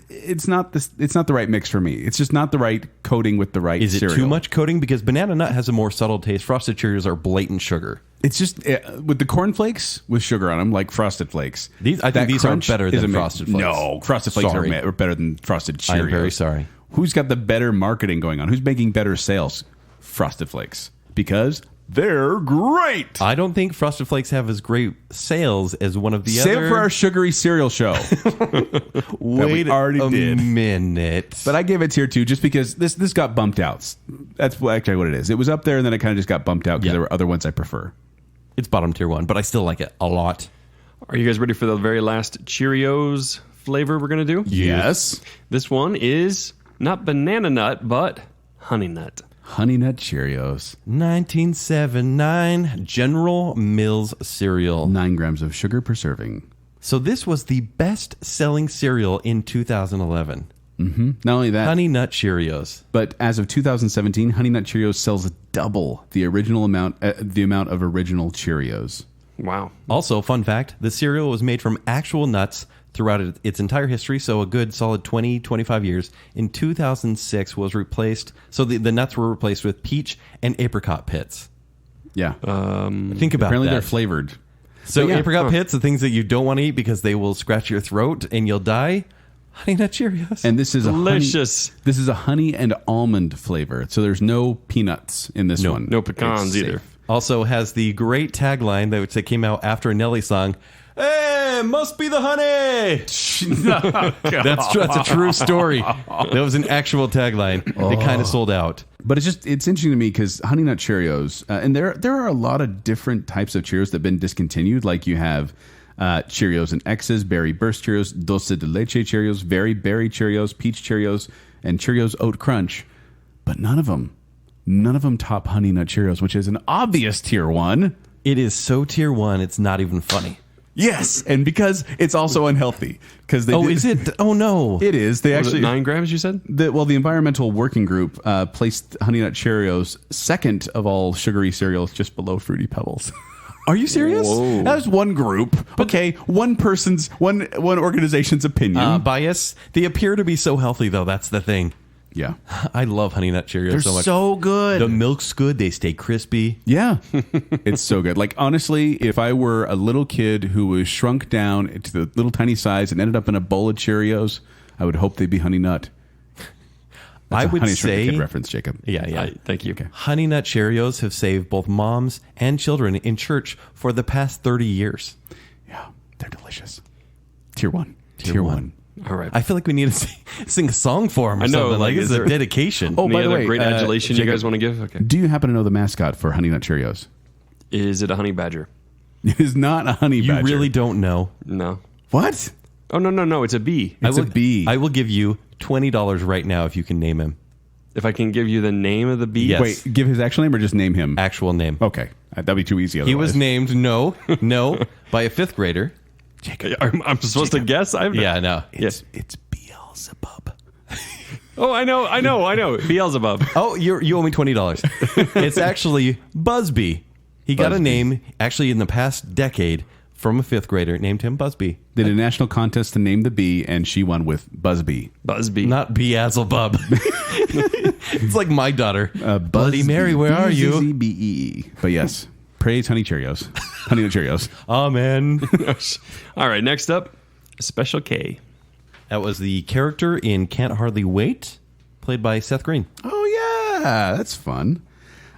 it's not the right mix for me. It's just not the right coating with the right. Is it cereal. too much coating? Because Banana Nut has a more subtle taste. Frosted Cheerios are blatant sugar. It's just with the Corn Flakes with sugar on them, like Frosted Flakes. I think these are crunch better is than Frosted Flakes. No, Frosted Flakes Sorry. are better than Frosted Cheerios. I am very sorry. Who's got the better marketing going on? Who's making better sales? Frosted Flakes, because they're great. I don't think Frosted Flakes have as great sales as one of the Save other. it for our sugary cereal show. Wait already a did. minute. But I gave it tier 2 just because this got bumped out. That's actually what it is. It was up there, and then it kind of just got bumped out because Yeah. there were other ones I prefer. It's bottom tier 1, but I still like it a lot. Are you guys ready for the very last Cheerios flavor we're going to do? Yes. This one is not banana nut, but honey nut. Honey Nut Cheerios. 1979 General Mills cereal. 9 grams of sugar per serving. So this was the best-selling cereal in 2011. Not only that, Honey Nut Cheerios. but as of 2017, Honey Nut Cheerios sells double the amount of original Cheerios. Wow. Also, fun fact, the cereal was made from actual nuts throughout its entire history, so a good solid 20, 25 years. In 2006 was replaced, so the nuts were replaced with peach and apricot pits. Yeah. Think about Apparently that. they're flavored. So yeah. apricot pits, the things that you don't want to eat because they will scratch your throat and you'll die. Honey Nut Cheerios. And this is Delicious. This is a honey and almond flavor. So there's no peanuts in this one. No pecans It's either. safe. Also has the great tagline that came out after a Nelly song. Hey, must be the honey. That's a true story. That was an actual tagline. It kind of sold out. But it's interesting to me because Honey Nut Cheerios, and there are a lot of different types of Cheerios that have been discontinued. Like you have Cheerios and X's, Berry Burst Cheerios, Dulce de Leche Cheerios, Very Berry Cheerios, Peach Cheerios, and Cheerios Oat Crunch. But none of them top Honey Nut Cheerios, which is an obvious tier 1. It is so tier 1, it's not even funny. Yes, and because it's also unhealthy. Is it? Oh, no. It is. They Was actually it 9 grams, you said? The environmental working group placed Honey Nut Cheerios second of all sugary cereals, just below Fruity Pebbles. Are you serious? Whoa. That's one group. Okay, one organization's opinion. Bias. They appear to be so healthy, though. That's the thing. Yeah, I love Honey Nut Cheerios they're so much. so good. The milk's good. They stay crispy. Yeah, it's so good. Like honestly, if I were a little kid who was shrunk down to the little tiny size and ended up in a bowl of Cheerios, I would hope they'd be Honey Nut. That's I a would Honey Shrunk the say Kid reference, Jacob. Yeah. Thank you. Honey Nut Cheerios have saved both moms and children in church for the past 30 years. Yeah, they're delicious. Tier 1. Tier one. All right. I feel like we need to sing a song for him or I know, something. like, This is is a there- dedication. Oh, Any by the other way, great adulation Jacob, you guys want to give? Okay. Do you happen to know the mascot for Honey Nut Cheerios? Is it a honey badger? It is not a honey you badger. really don't know. No. What? Oh, no. It's a bee. It's a bee. I will give you $20 right now if you can name him. If I can give you the name of the bee. Yes. Wait, give his actual name or just name him? Actual name. Okay, that'd be too easy. He was otherwise. named no by a 5th grader. I'm supposed to guess? Yeah, no. Yes. It's Beelzebub. Oh, I know. Beelzebub. Oh, you owe me $20. It's actually Busby. He got a Busby. name actually in the past decade from a 5th grader. Named him Busby. They did a national contest to name the bee, and she won with Busby. Busby. Not Beelzebub. It's like my daughter. Bloody Mary, where are you? B-E-E. But yes, praise Honey Cheerios. Honey Nut Cheerios. Amen. All right, next up, Special K. That was the character in Can't Hardly Wait, played by Seth Green. Oh, yeah. That's fun.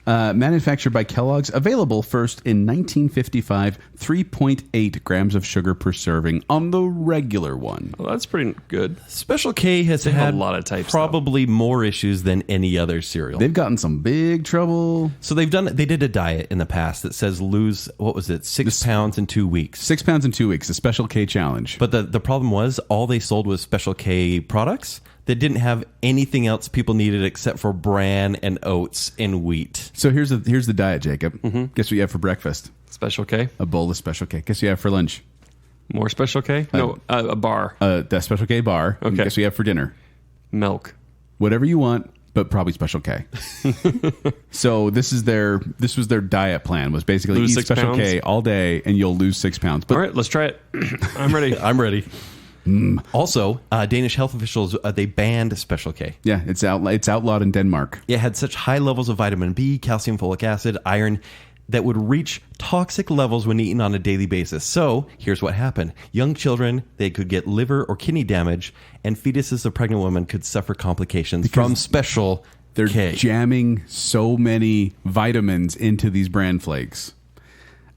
Manufactured by Kellogg's, available first in 1955, 3.8 grams of sugar per serving on the regular one. Well, that's pretty good. Special K has have had a lot of types, probably more issues than any other cereal. They've gotten some big trouble. So they did a diet in the past that says lose, what was it, 6 pounds in 2 weeks. 6 pounds in 2 weeks, the Special K challenge. But the problem was all they sold was Special K products that didn't have anything else people needed except for bran and oats and wheat. So here's the diet, Jacob. Guess what you have for breakfast? Special K. A bowl of Special K. Guess what you have for lunch? More Special K? No, a bar. That Special K bar. Okay. Guess what you have for dinner? Milk. Whatever you want, but probably Special K. So this was their diet plan, was basically Lose eat 6 Special pounds? K all day and you'll lose 6 pounds. But All right, let's try it. I'm ready. I'm ready. Also, Danish health officials, they banned Special K. yeah, it's outlawed in Denmark. It had such high levels of vitamin B, calcium, folic acid, iron that would reach toxic levels when eaten on a daily basis. So here's what happened. Young children, they could get liver or kidney damage, and fetuses of pregnant women could suffer complications from Special They're K. jamming so many vitamins into these bran flakes.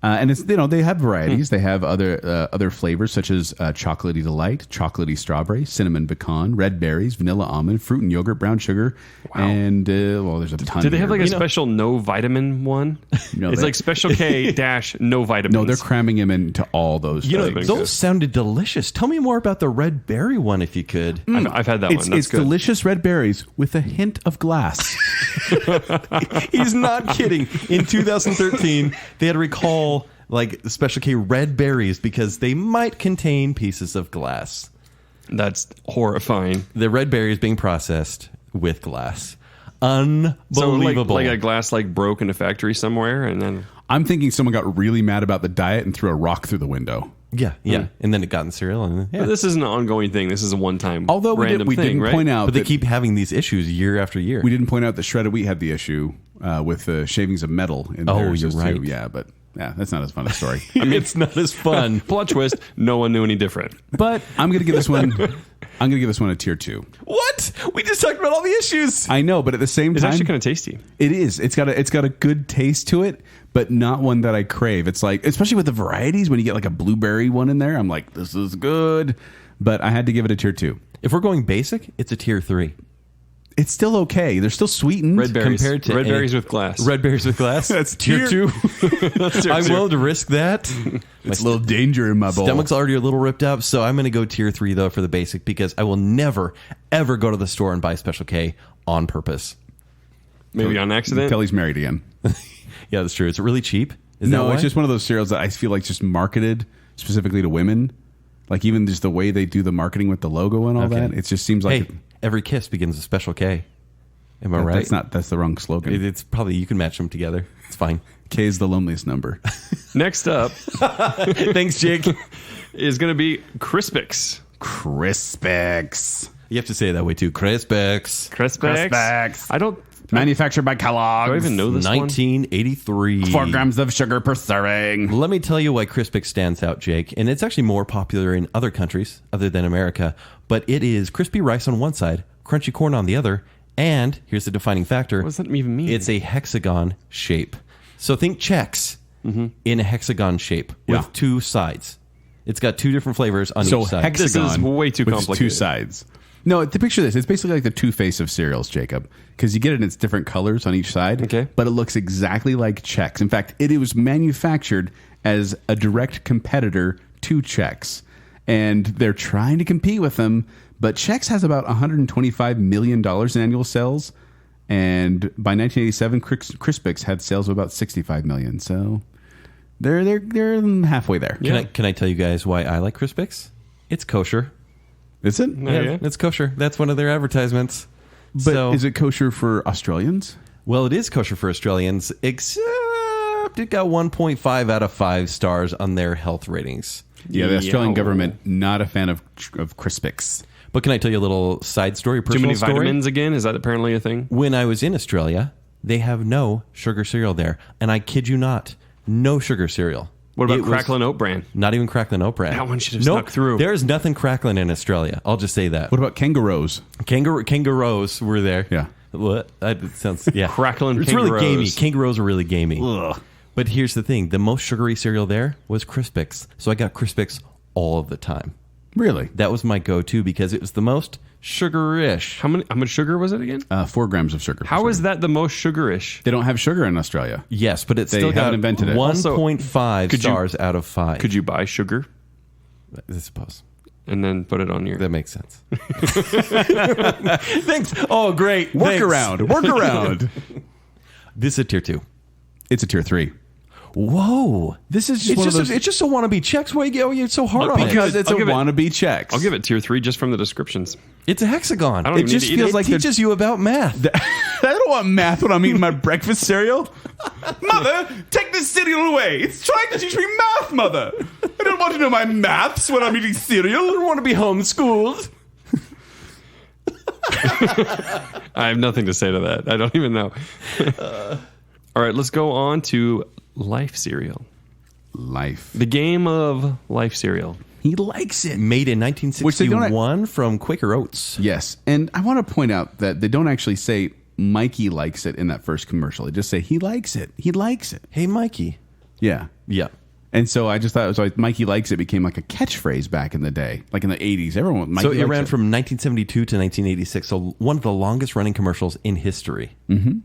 And it's, they have varieties. They have other flavors such as chocolatey delight, chocolatey strawberry, cinnamon pecan, red berries, vanilla almond, fruit and yogurt, brown sugar, and there's a ton. Do they have here. like a special no vitamin one? No, It's they- like Special K dash no vitamins. No, they're cramming him into all those. been Those good. sounded delicious. Tell me more about the red berry one if you could. I've had that It's, one. That's it's good. delicious red berries with a hint of glass. He's not kidding. In 2013, they had to recall like Special K red berries because they might contain pieces of glass. That's horrifying. The red berries being processed with glass. So Unbelievable. like a glass broke in a factory somewhere, and then I'm thinking someone got really mad about the diet and threw a rock through the window. Yeah. And then it got in cereal. And But this is an ongoing thing. This is a one-time Although we random thing, didn't right? point out But they that keep having these issues year after year. we didn't point out that shredded wheat had the issue with the shavings of metal in Oh, theirs you're too. right. Yeah, but that's not as fun a story. I mean, it's not as fun. Plot twist, no one knew any different. But I'm going to give this one. I'm going to give this one a tier 2. What? We just talked about all the issues. I know, but at the same It's time, actually kind of tasty. it is. It's got a good taste to it, but not one that I crave. It's like, especially with the varieties, when you get like a blueberry one in there, I'm like, this is good. But I had to give it a tier 2. If we're going basic, it's a tier 3. It's still okay. They're still sweetened. Red berries. Compared to Red a- berries with glass. Red berries with glass. That's tier tier- 2. I'm willing to risk that. It's a little danger in my bowl. Stomach's already a little ripped up, so I'm going to go tier 3 though for the basic because I will never ever go to the store and buy Special K on purpose. Maybe on accident. Kelly's married again. Yeah, that's true. Is it really cheap? Is No, that why? it's just one of those cereals that I feel like just marketed specifically to women. Like even just the way they do the marketing with the logo and all Okay. that, it just seems like Hey, every kiss begins with Special K. Am I that- right? that's the wrong slogan. It's probably you can match them together. It's fine. K is the loneliest number. Next up Thanks, Jake. is going to be Crispix. Crispix. You have to say it that way too. Crispix. Crispix. I don't. Manufactured by Kellogg's. Do I even know this one? 1983. 4 grams of sugar per serving. Let me tell you why Crispix stands out, Jake. And it's actually more popular in other countries other than America. But it is crispy rice on one side, crunchy corn on the other. And here's the defining factor. What does that even mean? It's a hexagon shape. So think Chex in a hexagon shape with Yeah. 2 sides. It's got 2 different flavors on So each side. hexagon. This is way too with complicated. 2 sides. No, to picture this, it's basically like the Two-Face of cereals, Jacob, because you get it in its different colors on each side. Okay. But it looks exactly like Chex. In fact, it was manufactured as a direct competitor to Chex, and they're trying to compete with them. But Chex has about $125 million in annual sales, and by 1987, Crispix had sales of about $65 million. So they're halfway there. Can I tell you guys why I like Crispix? It's kosher. Is it? Yeah. It's kosher. That's one of their advertisements. But is it kosher for Australians? Well, it is kosher for Australians, except it got 1.5 out of 5 stars on their health ratings. Yeah, the Australian Yeah. government not a fan of Crispix. But can I tell you a little side story, Too personal many story? vitamins again? Is that apparently a thing? When I was in Australia, they have no sugar cereal there. And I kid you not, no sugar cereal. What about It was Crackle and Oat Bran? Not even Crackle Oat Bran. That one should have Nope. snuck through. There's nothing crackling in Australia. I'll just say that. What about kangaroos? Kangaroos were there. Yeah. What? That sounds, yeah. Crackling It's really gamey. kangaroos. Kangaroos are really gamey. Ugh. But here's the thing. The most sugary cereal there was Crispix. So I got Crispix all of the time. Really? That was my go-to because it was the most sugar-ish. How much sugar was it again? 4 grams of sugar. How is that the most sugarish? They don't have sugar in Australia. Yes, but it's They still haven't got invented it. 1.5 could you- stars out of 5. Could you buy sugar I suppose. and then put it on your? That makes sense. Thanks. Oh, great. Work Thanks. around. Work around. This is a tier 2. It's a tier 3. Whoa. This is just It's one just, of those. it's just a wannabe Chex. Why you're so hard on it? because it's a I'll give it- wannabe Chex. I'll give it tier 3 just from the descriptions. It's a hexagon. I don't It even just need to eat feels it. like It teaches you about math. I don't want math when I'm eating my breakfast cereal. Mother, take this cereal away. It's trying to teach me math, Mother. I don't want to know my maths when I'm eating cereal. I don't want to be homeschooled. I have nothing to say to that. I don't even know. All right, let's go on to Life cereal. Life. The game of Life cereal. He likes it. Made in Which they don't 1961 from Quaker Oats. Yes. And I want to point out that they don't actually say Mikey likes it in that first commercial. They just say he likes it. He likes it. Hey, Mikey. Yeah. Yeah. And so I just thought it was like Mikey likes it became like a catchphrase back in the day, like in the 80s. Everyone, Mikey So it likes ran from 1972 to 1986. So one of the longest running commercials in history. Mm-hmm.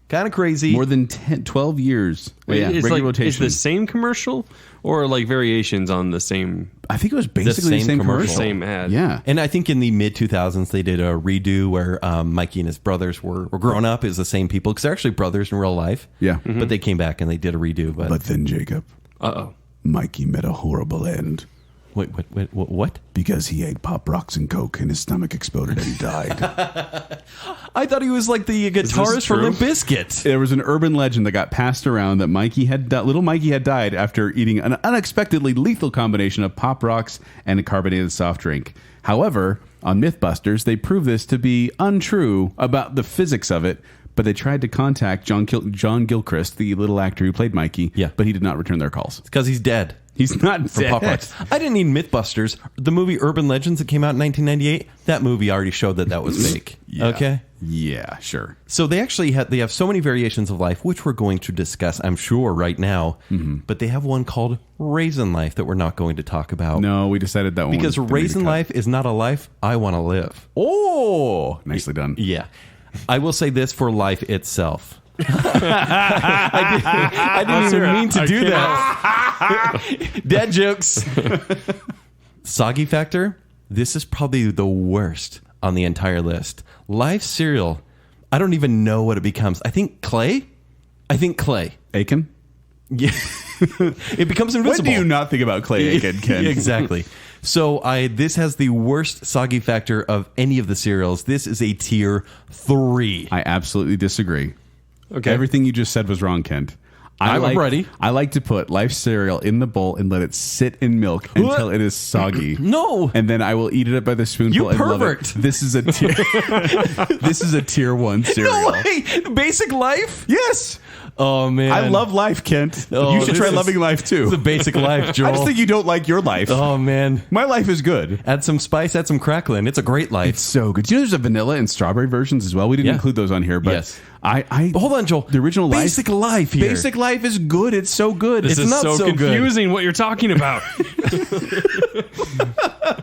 Kind of crazy. more than 12 years. Wait, yeah, it's regular like, rotation. is the same commercial or like variations on the same I think it was basically the same same commercial. commercial. same ad? Yeah. And I think in the mid 2000s they did a redo where Mikey and his brothers were growing up as the same people because they're actually brothers in real life. Yeah. But they came back and they did a redo. But But then, Jacob, Uh-oh. Mikey met a horrible end. Wait, what? Because he ate Pop Rocks and Coke and his stomach exploded and he died. I thought he was like the guitarist for true? Limp Bizkit. There was an urban legend that got passed around that little Mikey had died after eating an unexpectedly lethal combination of Pop Rocks and a carbonated soft drink. However, on Mythbusters, they proved this to be untrue about the physics of it, but they tried to contact John Gilchrist, the little actor who played Mikey, but he did not return their calls. It's because he's dead. He's not From dead. Pop Rocks. I didn't need Mythbusters. The movie Urban Legends that came out in 1998, that movie already showed that was fake. Yeah. Okay? Yeah, sure. So they actually have so many variations of life, which we're going to discuss, I'm sure, right now. But they have one called Raisin Life that we're not going to talk about. No, we decided that one Because was gonna be Raisin cut. Life is not a life I want to live. Oh, nicely done. Yeah. I will say this for life itself. I didn't even mean to do that. Dad jokes. Soggy factor. This is probably the worst on the entire list. Life cereal. I don't even know what it becomes. I think clay. Aiken? Yeah. It becomes invisible. When do you not think about Clay Aiken, Ken? Exactly. So this has the worst soggy factor of any of the cereals. This is a tier 3. I absolutely disagree. Okay. Everything you just said was wrong, Kent. I'm ready. I like to put Life cereal in the bowl and let it sit in milk until it is soggy. No. And then I will eat it up by the spoonful You and pervert. love it. This is a tier This is a tier 1 cereal. No way. Basic Life? Yes. Oh, man. I love Life, Kent. Oh, you should this try is- loving Life too. It's a basic life, Joel. I just think you don't like your life. Oh, man. My life is good. Add some spice, add some crackle in. It's a great life. It's so good. Do you know there's a vanilla and strawberry versions as well? We didn't Yeah. include those on here, but Yes. I Hold on, Joel. The original Life. Basic Life here. Basic Life is good. It's so good. This It's is not so so good. confusing what you're talking about.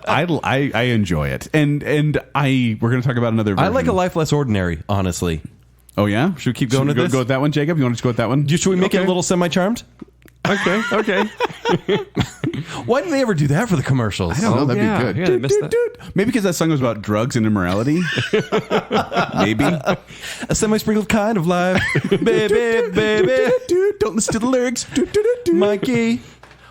I enjoy it, and we're going to talk about another version. I like a life less ordinary, honestly. Oh yeah, Should we keep going with go, this? Go with that one, Jacob. You want to go with that one? Should we make it a Okay. little semi-charmed? Okay. Why didn't they ever do that for the commercials? I don't know. That'd yeah. be good. Yeah, I missed that. Maybe because that song was about drugs and immorality. Maybe. A semi-sprinkled kind of life. baby. Don't listen to the lyrics. Mikey.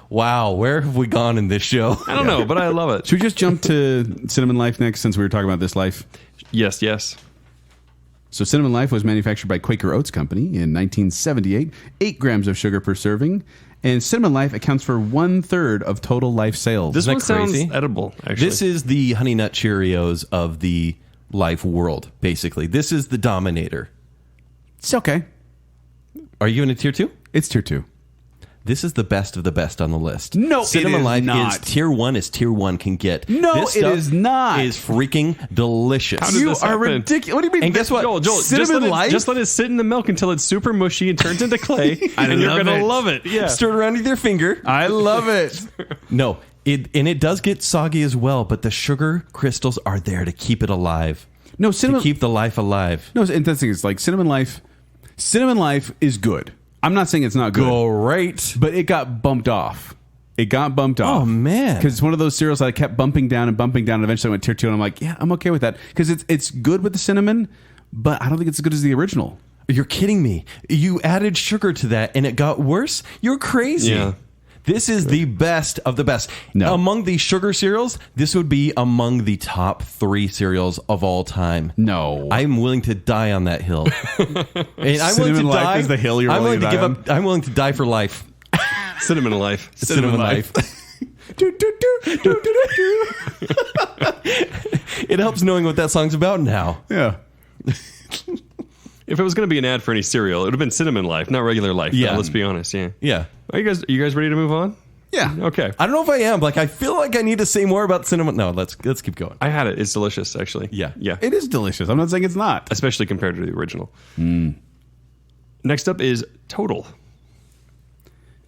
Wow, where have we gone in this show? I don't know, but I love it. Should we just jump to Cinnamon Life next, since we were talking about this life? Yes. So Cinnamon Life was manufactured by Quaker Oats Company in 1978, 8 grams of sugar per serving, and Cinnamon Life accounts for 1/3 of total Life sales. This Isn't one that sounds crazy? edible, actually. This is the Honey Nut Cheerios of the life world, basically. This is the dominator. It's okay. Are you giving it tier 2? It's tier 2. This is the best of the best on the list. No, Cinnamon it is Life not. is tier 1 as tier 1 can get. No, This it stuff is not. Is freaking delicious. How did You this are happen? ridiculous. What do you mean? And guess what? Joel, Cinnamon Life? just let it sit in the milk until it's super mushy and turns into clay, and you're love going to it. love it. Yeah. Stir it around with your finger. I love it. No, it does get soggy as well, but the sugar crystals are there to keep it alive. No, To Cinnamon. keep the life alive. No, and that's the thing. It's like Cinnamon Life. Cinnamon Life is good. I'm not saying it's not good, Great. but it got bumped off. It got bumped off. Oh, man. Because it's one of those cereals that I kept bumping down, and eventually I went tier 2, and I'm like, yeah, I'm okay with that. Because it's good with the cinnamon, but I don't think it's as good as the original. You're kidding me. You added sugar to that and it got worse? You're crazy. Yeah. This is the best of the best. No. Among the sugar cereals, this would be among the top 3 cereals of all time. No. I'm willing to die on that hill. And I'm Cinnamon willing to Life die. is the hill you're I'm willing willing to to die give up. I'm willing to die for life. Cinnamon Life. Cinnamon Life. It helps knowing what that song's about now. Yeah. If it was going to be an ad for any cereal, it would have been Cinnamon Life, not regular Life. Yeah. Let's be honest. Yeah. Yeah. Are you guys ready to move on? Yeah. Okay. I don't know if I am. Like, I feel like I need to say more about cinnamon. No, let's keep going. I had it. It's delicious, actually. Yeah. Yeah. It is delicious. I'm not saying it's not. Especially compared to the original. Next up is Total.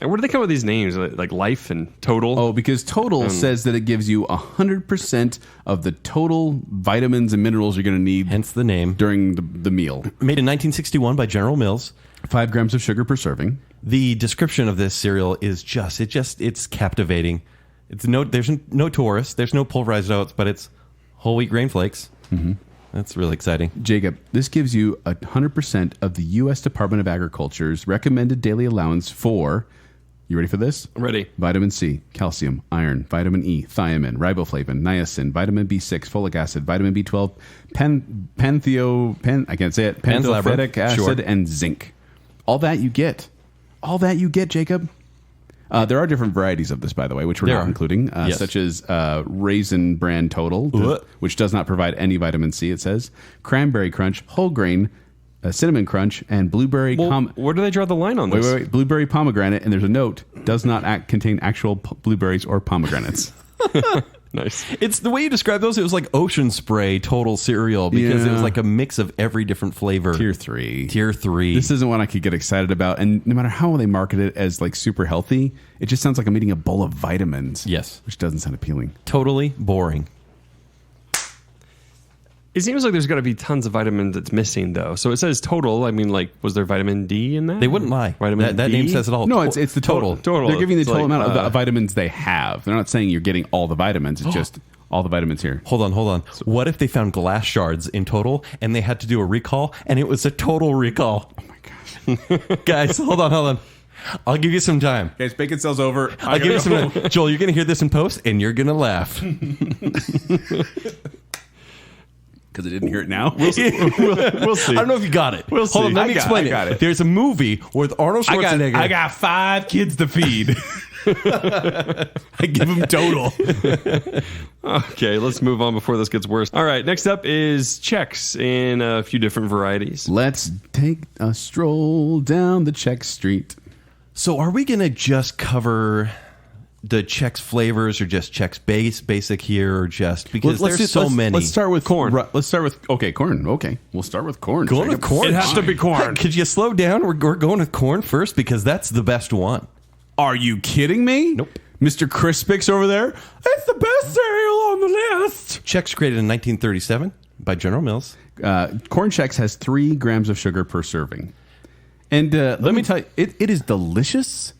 And where do they come up with these names? Like Life and Total? Oh, because Total says that it gives you 100% of the total vitamins and minerals you're going to need Hence the name. during the meal. Made in 1961 by General Mills. 5 grams of sugar per serving. The description of this cereal is it's captivating. There's no Taurus, there's no pulverized oats, but it's whole wheat grain flakes. Mm-hmm. That's really exciting. Jacob, this gives you 100% of the U.S. Department of Agriculture's recommended daily allowance for You ready for this? I'm ready. Vitamin C, calcium, iron, vitamin E, thiamine, riboflavin, niacin, vitamin B6, folic acid, vitamin B12, I can't say it, pantothenic acid, and zinc. All that you get. All that you get, Jacob. There are different varieties of this, by the way, which we're not including, such as Raisin Bran Total, which does not provide any vitamin C, it says, Cranberry Crunch, Whole Grain, Cinnamon Crunch, and Blueberry... where do they draw the line on this? Wait. Blueberry Pomegranate, and there's a note, does not contain actual blueberries or pomegranates. Nice. It's the way you describe those. It was like Ocean Spray Total cereal because it was like a mix of every different flavor. Tier 3. This isn't one I could get excited about. And no matter how they market it as like super healthy, it just sounds like I'm eating a bowl of vitamins. Yes. Which doesn't sound appealing. Totally boring. It seems like there's got to be tons of vitamins that's missing, though. So it says total. I mean, like, was there vitamin D in that? They wouldn't lie. Vitamin that D? name says it all. No, it's the total. Total. They're giving the It's total like, amount of the vitamins they have. They're not saying you're getting all the vitamins. It's just all the vitamins here. Hold on. What if they found glass shards in total and they had to do a recall and it was a total recall? Oh my gosh. Guys, hold on. I'll give you some time. Guys, Baconsale's over. I'll give you some time. Joel, you're going to hear this in post and you're going to laugh. Because I didn't hear it now. We'll see. I don't know if you got it. We'll Hold on, see. let me explain I got it. There's a movie with Arnold Schwarzenegger. I got 5 kids to feed. I give them total. Okay, let's move on before this gets worse. All right, next up is Chex in a few different varieties. Let's take a stroll down the Chex Street. So are we going to just cover the Chex flavors or just Chex basic here or just because there's so many? Let's start with corn. Let's start with corn. Okay, we'll start with corn. Going with corn. It has to be corn. Could you slow down? We're going with corn first because that's the best one. Are you kidding me? Nope. Mr. Crispix over there. It's the best cereal on the list. Chex created in 1937 by General Mills. Corn Chex has 3 grams of sugar per serving. And let me tell you, it is delicious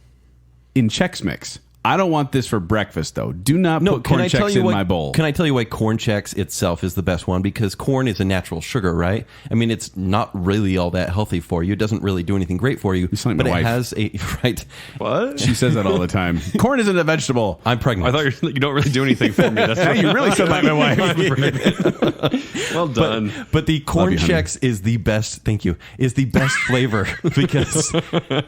in Chex Mix. I don't want this for breakfast, though. Do not put Corn Chex in my bowl. Can I tell you why Corn Chex itself is the best one? Because corn is a natural sugar, right? I mean, it's not really all that healthy for you. It doesn't really do anything great for you. sound like but my wife. it has a... Right. What? She says that all the time. Corn isn't a vegetable. I'm pregnant. I thought you don't really do anything for me. That's Now you really sound like my wife. well done. But the Corn you, honey. Chex is the best. Thank you. Is the best flavor because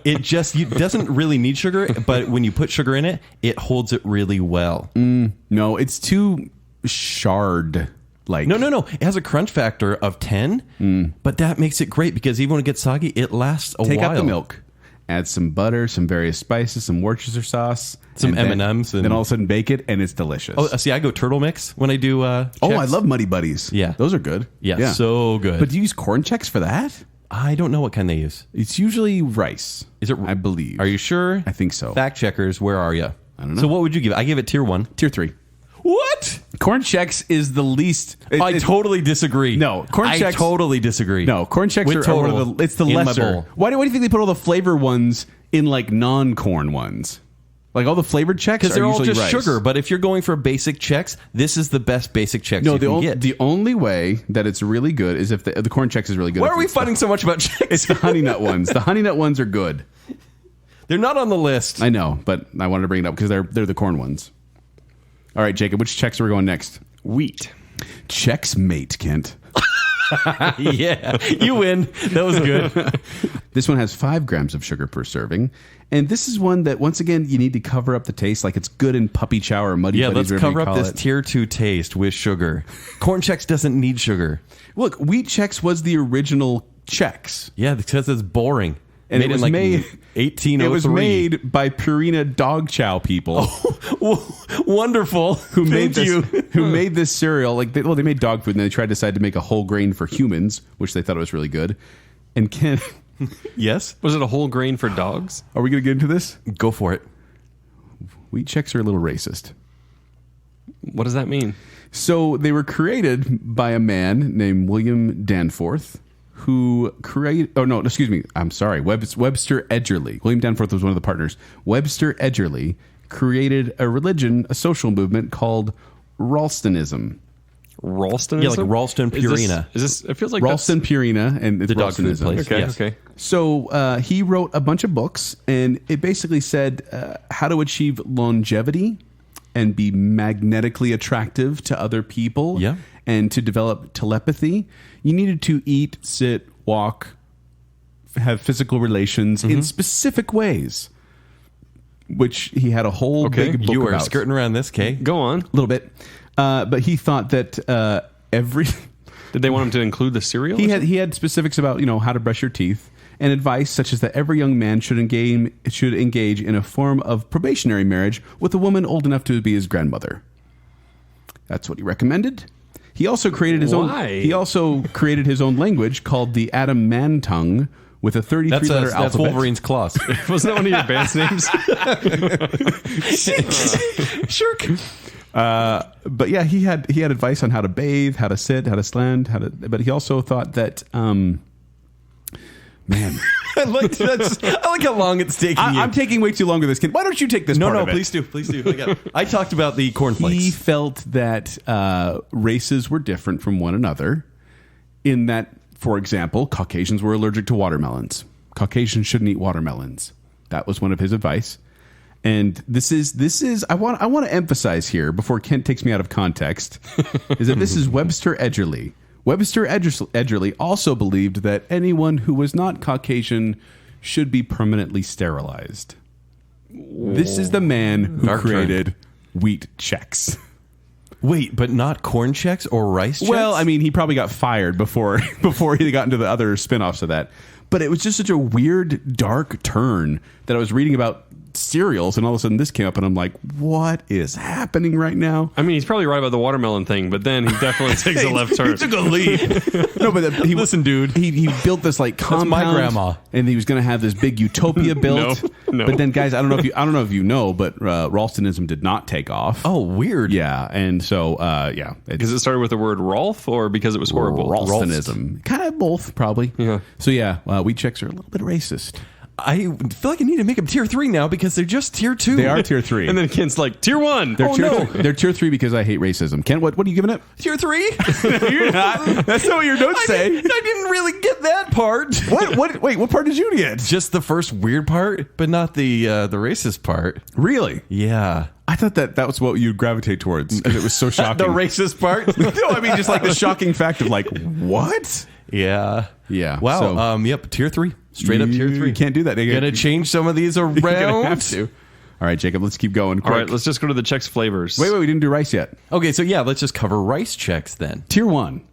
it doesn't really need sugar, but when you put sugar in it, it holds it really well. No, it's too shard. Like No. It has a crunch factor of 10, but that makes it great because even when it gets soggy, it lasts a while. Take out the milk, add some butter, some various spices, some Worcestershire sauce, Some and M&Ms, then all of a sudden bake it, and it's delicious. Oh, see, I go turtle mix when I do. Chex. Oh, I love Muddy Buddies. Yeah. Those are good. Yeah, so good. But do you use Corn Chex for that? I don't know what kind they use. It's usually rice. Is it? I believe. Are you sure? I think so. Fact checkers, where are you? I don't know. So what would you give? I give it tier 1. Tier 3. What? Corn Chex is the least. I totally disagree. No, Corn I Chex. totally disagree. No, Corn Chex With are one total of the. It's the in my lesser. bowl. Why do you think they put all the flavor ones in like non-corn ones? Like all the flavored Chex Because are they're all usually just rice. sugar. But if you're going for a basic Chex, this is the best basic Chex No, you can get. the only way that it's really good is if the Corn Chex is really good. Why if are we it's fighting so much about Chex? It's the Honey Nut ones. The Honey Nut ones are good. They're not on the list. I know, but I wanted to bring it up because they're the corn ones. All right, Jacob, which Chex are we going next? Wheat. Chex Mate, Kent. Yeah, you win. That was good. This one has 5 grams of sugar per serving. And this is one that, once again, you need to cover up the taste. Like it's good in Puppy Chow or Muddy Yeah, Buddies. let's whatever cover you up call this it. tier 2 taste with sugar. Corn Chex doesn't need sugar. Look, Wheat Chex was the original Chex. Yeah, because it's boring. And it was made 1803. It was made by Purina Dog Chow people Wonderful. who made Thank this. Who made this cereal? Like, they made dog food, and they tried to decide to make a whole grain for humans, which they thought was really good. And Ken, Yes? Was it a whole grain for dogs? are we going to get into this? Go for it. Wheat Chex are a little racist. What does that mean? So they were created by a man named William Danforth, who created... Oh, no, excuse me. I'm sorry. Webster Edgerly. William Danforth was one of the partners. Webster Edgerly created a religion, a social movement called Ralstonism. Ralstonism? Yeah, like Ralston Purina. Is this? It feels like Ralston Purina, and it's The dog food Ralstonism. place. Okay, Yes. okay. So he wrote a bunch of books, and it basically said how to achieve longevity and be magnetically attractive to other people, Yeah. and to develop telepathy. You needed to eat, sit, walk, have physical relations in specific ways, which he had a whole Okay, big book You were about. skirting around this, Kay. Go on. A little bit. But he thought that every... Did they want him to include the cereal? He had specifics about how to brush your teeth and advice such as that every young man should engage in a form of probationary marriage with a woman old enough to be his grandmother. That's what he recommended. He also created his Why? own. He also created his own language called the Adam Man tongue with a 33-letter That's alphabet. Wolverine's claws. Wasn't that one of your band's names? Sure. But yeah, he had advice on how to bathe, how to sit, how to stand, but he also thought that man, I like how long it's taking you. I'm taking way too long with this kid. Why don't you take this part of it? Please do. I talked about the Corn Flakes. He felt that races were different from one another in that, for example, Caucasians were allergic to watermelons. Caucasians shouldn't eat watermelons. That was one of his advice. And this is I want to emphasize here before Kent takes me out of context is that this is Webster Edgerly. Webster Edgerly also believed that anyone who was not Caucasian should be permanently sterilized. This is the man who Dark turn. created Wheat Chex. Wait, but not Corn Chex or Rice Chex? Well, I mean, he probably got fired before he got into the other spin-offs of that. But it was just such a weird, dark turn that I was reading about cereals, and all of a sudden this came up, and I'm like, what is happening right now? I mean, he's probably right about the watermelon thing, but then he definitely takes a left turn. He took a lead. No, but Listen, dude. He built this like compound. my grandma. And he was going to have this big utopia built. No. But then, guys, I don't know if you know, but Ralstonism did not take off. Oh, weird. Yeah, and so yeah, Because it started with the word Rolf, or because it was horrible? Ralstonism, kind of both, probably. Yeah. So yeah, Wheat Chex are a little bit racist. I feel like I need to make them tier 3 now because they're just tier 2. They are tier 3. And then Kent's like, tier 1. They're tier 3 because I hate racism. Ken, what are you giving it? tier 3? You're not. That's not what your notes say. I didn't really get that part. What? Wait, what part did you get? Just the first weird part, but not the racist part. Really? Yeah. I thought that was what you'd gravitate towards, and it was so shocking. The racist part? No, I mean just like the shocking fact of like what? Yeah. Yeah. Wow. So- Yep. Tier 3. Straight up tier 3. You can't do that. You're Gonna change some of these around. You're gonna have to. All right, Jacob. Let's keep going. All Quick. right, let's just go to the Chex flavors. Wait. We didn't do rice yet. Okay, so yeah, let's just cover Rice Chex then. Tier 1.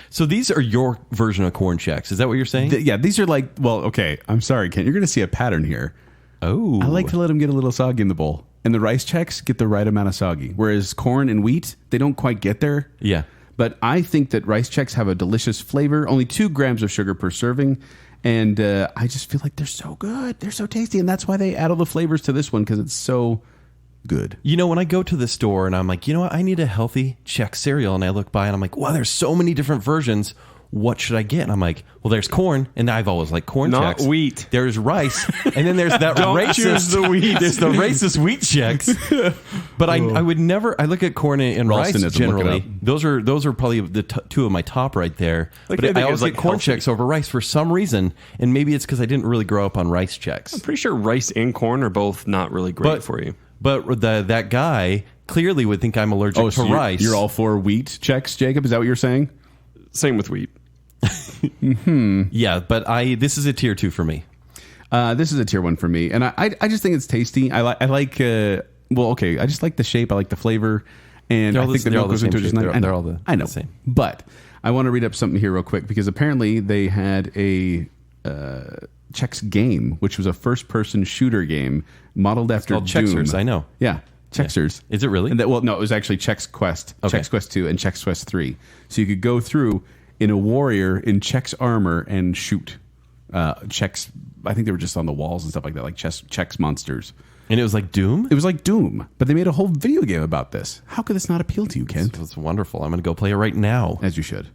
So these are your version of Corn Chex. Is that what you're saying? Yeah, these are like. Well, okay. I'm sorry, Ken. You're going to see a pattern here. Oh. I like to let them get a little soggy in the bowl, and the Rice Chex get the right amount of soggy. Whereas corn and wheat, they don't quite get there. Yeah. But I think that Rice Chex have a delicious flavor. Only 2 grams of sugar per serving. And I just feel like they're so good. They're so tasty. And that's why they add all the flavors to this one, because it's so good. You know, when I go to the store and I'm like, you know what, I need a healthy Chex cereal, and I look by and I'm like, wow, there's so many different versions. What should I get? And I'm like, well, there's corn, and I've always liked Corn Not Chex. wheat. There's rice, and then there's that Don't racist. choose the wheat. There's the racist Wheat Chex. But I would never. I look at corn and rice Ralstonism, look it generally. up. Those are probably the 2 of my top right there. Like, but I I think always it's, like like, Corn healthy. Chex over rice for some reason, and maybe it's because I didn't really grow up on Rice Chex. Pretty sure rice and corn are both not really great for you. But that guy clearly would think I'm allergic to so rice. You're all for Wheat Chex, Jacob? Is that what you're saying? Same with wheat. Yeah, but this is a tier 2 for me. This is a tier 1 for me. And I just think it's tasty. I like I just like the shape. I like the flavor. And They're I all think the- the they're all milk the goes into same it just shape. nice. They're all the same. But I want to read up something here real quick, because apparently they had a Chex game, which was a first-person shooter game modeled after called Doom. Chexers, I know. Yeah, Chexers. Is it really? And no, it was actually Chex Quest. Okay. Chex Quest 2 and Chex Quest 3. So you could go through in a warrior in Chex armor and shoot Chex. I think they were just on the walls and stuff like that, like Chex monsters. And it was like Doom? It was like Doom, but they made a whole video game about this. How could this not appeal to you, Kent? That's wonderful. I'm going to go play it right now. As you should.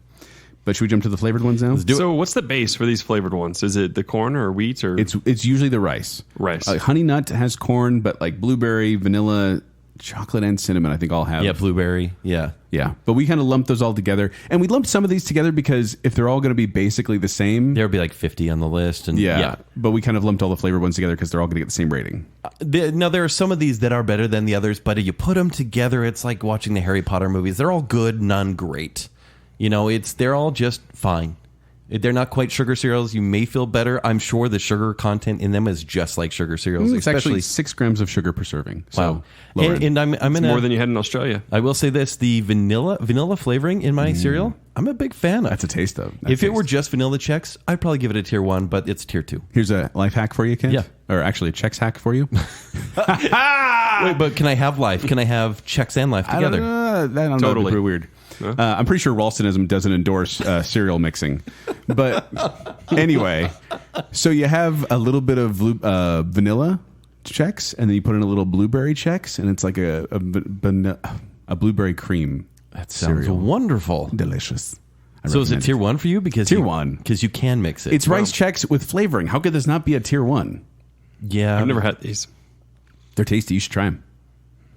But should we jump to the flavored ones now? So what's the base for these flavored ones? Is it the corn or wheat or It's usually the rice. Rice? Honey Nut has corn, but like blueberry, vanilla, chocolate and cinnamon, I think all have. Yeah, blueberry. Yeah. Yeah. But we kind of lumped those all together. And we lumped some of these together because if they're all going to be basically the same. There would be like 50 on the list. And Yeah. But we kind of lumped all the flavor ones together because they're all going to get the same rating. Now, there are some of these that are better than the others, but if you put them together, it's like watching the Harry Potter movies. They're all good, none great. They're all just fine. They're not quite sugar cereals. You may feel better. I'm sure the sugar content in them is just like sugar cereals. It's actually 6 grams of sugar per serving. So wow. And I'm in More than you had in Australia. I will say this: the vanilla flavoring in my cereal, I'm a big fan of. That's a taste of. If it were just vanilla Chex, I'd probably give it a tier 1, but it's tier 2. Here's a life hack for you, Kent. Yeah. Or actually a Chex hack for you. Wait, but can I have life? Can I have Chex and life together? I don't know. Totally. That'd be weird. I'm pretty sure Ralstonism doesn't endorse cereal mixing. But anyway, so you have a little bit of vanilla Chex, and then you put in a little blueberry Chex, and it's like a blueberry cream. That sounds cereal. Wonderful. Delicious. So is it tier 1 for you? Because Tier 1. Because you can mix it. It's rice Chex with flavoring. How could this not be a tier 1? Yeah. I've never had these. They're tasty. You should try them.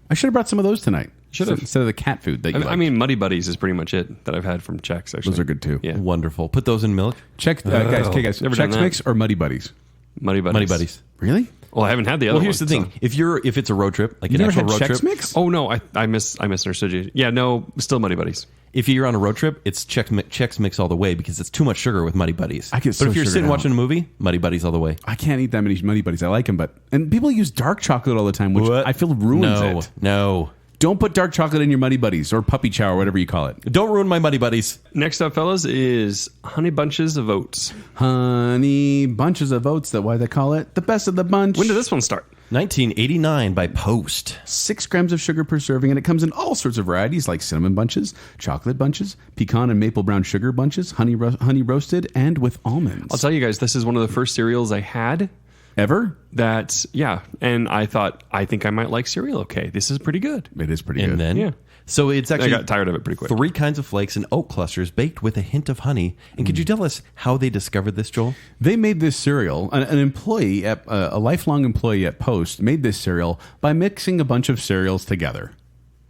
I should have brought some of those tonight. Should have. Instead of the cat food that you I mean, Muddy Buddies is pretty much it that I've had from Chex, actually. Those are good too. Yeah. Wonderful. Put those in milk. Guys, Never done Chex that. Mix or Muddy Buddies? Muddy Buddies. Money buddies. Really? Well, I haven't had the other Well, here's the one, thing: so- if it's a road trip, like You an never actual had road Chex trip. Mix? Oh, no, I misunderstood you. Yeah, no, still Muddy Buddies. If you're on a road trip, it's Chex Mix all the way because it's too much sugar with Muddy Buddies. I get but so if you're sugared sitting out. watching a movie, Muddy Buddies all the way. I can't eat that many Muddy Buddies. I like them, and people use dark chocolate all the time, which What? I feel ruins No, it. no. Don't put dark chocolate in your Muddy Buddies or Puppy Chow or whatever you call it. Don't ruin my Muddy Buddies. Next up, fellas, is Honey Bunches of Oats. Honey bunches of oats. That why they call it the best of the bunch. When did this one start? 1989 by Post. 6 grams of sugar per serving, and it comes in all sorts of varieties like cinnamon bunches, chocolate bunches, pecan and maple brown sugar bunches, honey roasted, and with almonds. I'll tell you guys, this is one of the first cereals I had Ever? that, yeah, and I thought, I think I might like cereal. Okay, this is pretty good. It is pretty And good. then, Yeah. so it's actually I got tired of it pretty quick. 3 kinds of flakes and oat clusters baked with a hint of honey. And could you tell us how they discovered this, Joel? They made this cereal. An employee, a lifelong employee at Post, made this cereal by mixing a bunch of cereals together.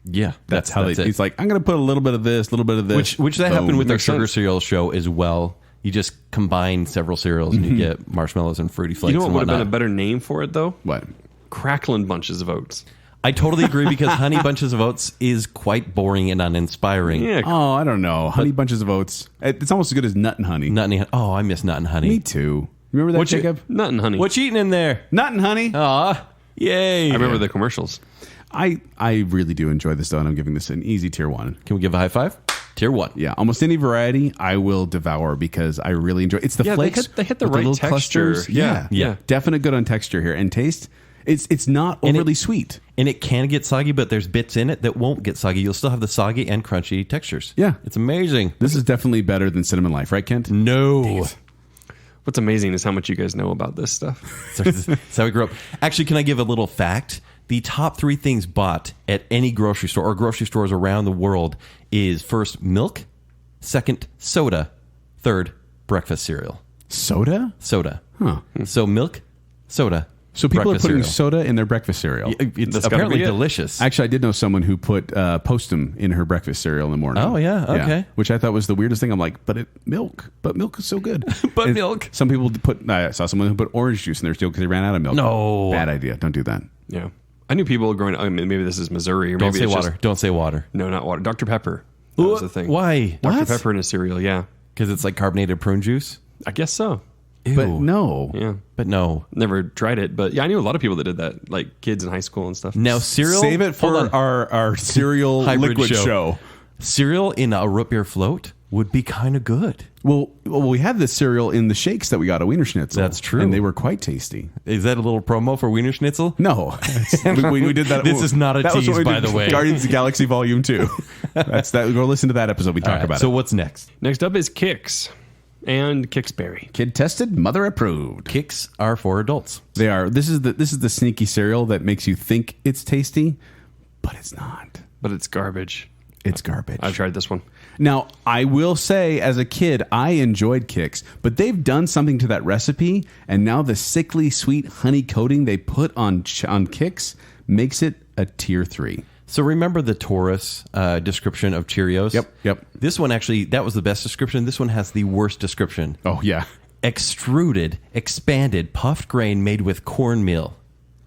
Yeah, That's how it. He's like, I'm going to put a little bit of this, a little bit of this. Which that Boom. happened with our Makes sugar sense. cereal show as well. You just combine several cereals and you get marshmallows and fruity flakes. You know what and would have been a whatnot. better name for it, though? What? Cracklin' Bunches of Oats. I totally agree because Honey Bunches of Oats is quite boring and uninspiring. Yeah, Oh, I don't know. Honey bunches of oats. It's almost as good as nut and honey. Nut and oh, I miss Nut and Honey. Me too. Remember that, What you- Jacob? Nut and honey. What you eating in there? Nut and honey. Aw, yay. I remember the commercials. I really do enjoy this, though, and I'm giving this an easy tier 1. Can we give a high five? Tier 1. Yeah, almost any variety I will devour because I really enjoy. It's the Yeah, flakes. they hit the with right little texture. clusters. Yeah, yeah, yeah. definite good on texture here and taste. It's not And overly sweet. And it can get soggy, but there's bits in it that won't get soggy. You'll still have the soggy and crunchy textures. Yeah. It's amazing. This is definitely better than Cinnamon Life, right, Kent? No. What's amazing is how much you guys know about this stuff. That's how we grew up. Actually, can I give a little fact? The top 3 things bought at any grocery store or grocery stores around the world is first milk, second soda, third breakfast cereal. Soda? Soda. Huh. So milk, soda. So people are breakfast putting cereal. soda in their breakfast cereal. It's That's gotta apparently be it. delicious. Actually, I did know someone who put Postum in her breakfast cereal in the morning. Oh, yeah? Okay. Which I thought was the weirdest thing. I'm like, but milk is so good. But And milk. Some people I saw someone who put orange juice in their cereal because they ran out of milk. No. Bad idea. Don't do that. Yeah. I knew people growing up. I mean, maybe this is Missouri. Or Don't maybe say it's water. Just, Don't say water. no, not water. Dr. Pepper. That was the thing. Why? Dr. What? Pepper in a cereal, yeah. Because it's like carbonated prune juice? I guess so. Ew. But no. Yeah. But no. Never tried it, but yeah, I knew a lot of people that did that, like kids in high school and stuff. Now, cereal. Save it for Hold on. our cereal Hybrid liquid show. show. Cereal in a root beer float would be kind of good. Well, we had this cereal in the shakes that we got at Wiener Schnitzel. That's true. And they were quite tasty. Is that a little promo for Wiener Schnitzel? No. we did that. This is not a that was what tease, we by did the way. Guardians of the Galaxy Volume 2. That's that. Go listen to that episode. We talk All right, about so it. what's next? Next up is Kix and Kixberry. Kid tested, mother approved. Kicks are for adults. They are. This is the sneaky cereal that makes you think it's tasty, but it's not. But it's garbage. It's garbage. I've tried this one. Now, I will say, as a kid, I enjoyed Kix, but they've done something to that recipe, and now the sickly sweet honey coating they put on Kix makes it a tier 3. So remember the Taurus description of Cheerios? Yep. This one actually, that was the best description. This one has the worst description. Oh, yeah. Extruded, expanded, puffed grain made with cornmeal.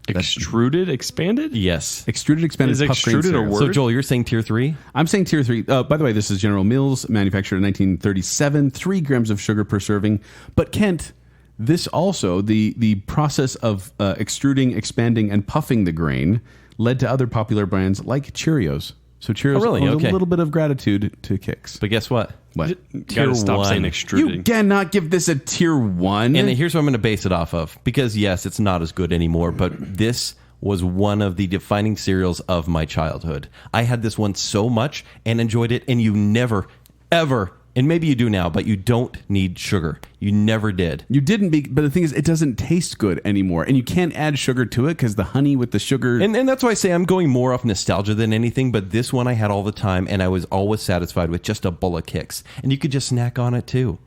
Extruded, expanded? Yes. Extruded, expanded, Is puffed grain extruded a cereal. word? So Joel, you're saying tier 3? I'm saying tier 3. By the way, this is General Mills, manufactured in 1937, 3 grams of sugar per serving. But Kent, this also, the process of extruding, expanding, and puffing the grain led to other popular brands like Cheerios. So Cheerios really? owes Okay. a little bit of gratitude to Kix. But guess what? What? You gotta stop 1. saying You extruding. cannot give this a tier 1. And here's what I'm going to base it off of. Because, yes, it's not as good anymore, but this was one of the defining cereals of my childhood. I had this one so much and enjoyed it, and you never, ever, and maybe you do now, but you don't need sugar. You never did. You didn't but the thing is, it doesn't taste good anymore. And you can't add sugar to it because the honey with the sugar... And that's why I say I'm going more off nostalgia than anything, but this one I had all the time, and I was always satisfied with just a bowl of Kix. And you could just snack on it, too.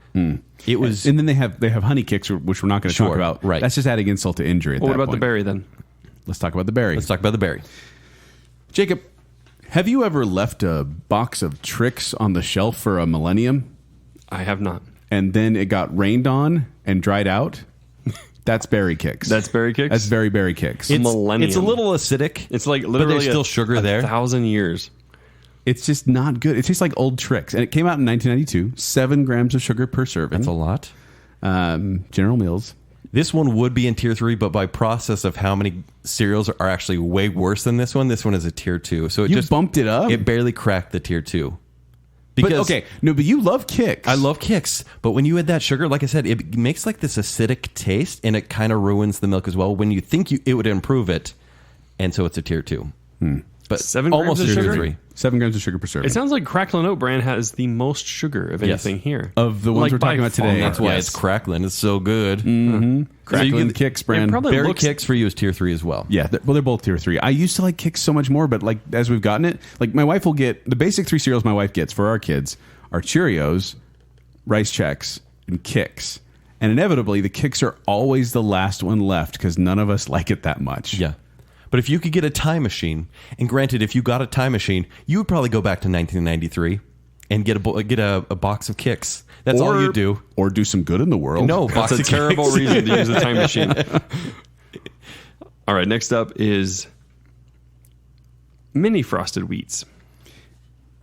It was... And then they have honey Kix, which we're not going to talk Sure, about. right. That's just adding insult to injury at Well, that what about the point. berry then? Let's talk about the berry. Let's talk about the berry. Jacob, have you ever left a box of Trix on the shelf for a millennium I have not. and then it got rained on and dried out? That's berry Kix. That's berry Kix? That's very berry Kix. Millennium. It's a little acidic. It's like but literally there's still sugar there. 1,000 years. It's just not good. It tastes like old Trix. And it came out in 1992. 7 grams of sugar per serving. That's a lot. General Mills. This one would be in tier 3, but by process of how many cereals are actually way worse than this one is a tier 2. So it You just bumped it up? It barely cracked the tier 2. But you love Kix. I love Kix, but when you add that sugar, like I said, it makes like this acidic taste, and it kind of ruins the milk as well. When you think it would improve it, and so it's a tier 2. But 7 grams almost of a tier sugar? 3. 7 grams of sugar per serving. It sounds like Crackle and Oat brand has the most sugar of Yes. anything here. Of the ones we're by talking about today. far. That's why Yes. it's crackling. It's so good. Crackling Kix brand. it probably Berry looks- Kix for you is tier 3 as well. Yeah, they're both tier 3. I used to like Kix so much more, but like as we've gotten it, like my wife will get the basic 3 cereals my wife gets for our kids are Cheerios, Rice Chex, and Kix. And inevitably, the Kix are always the last one left because none of us like it that much. Yeah. But if you could get a time machine, and granted, if you got a time machine, you would probably go back to 1993 and get a box of Kix. That's all you do. Or do some good in the world. No, That's box a of terrible Kix. reason to use a time machine. All right, next up is mini frosted wheats.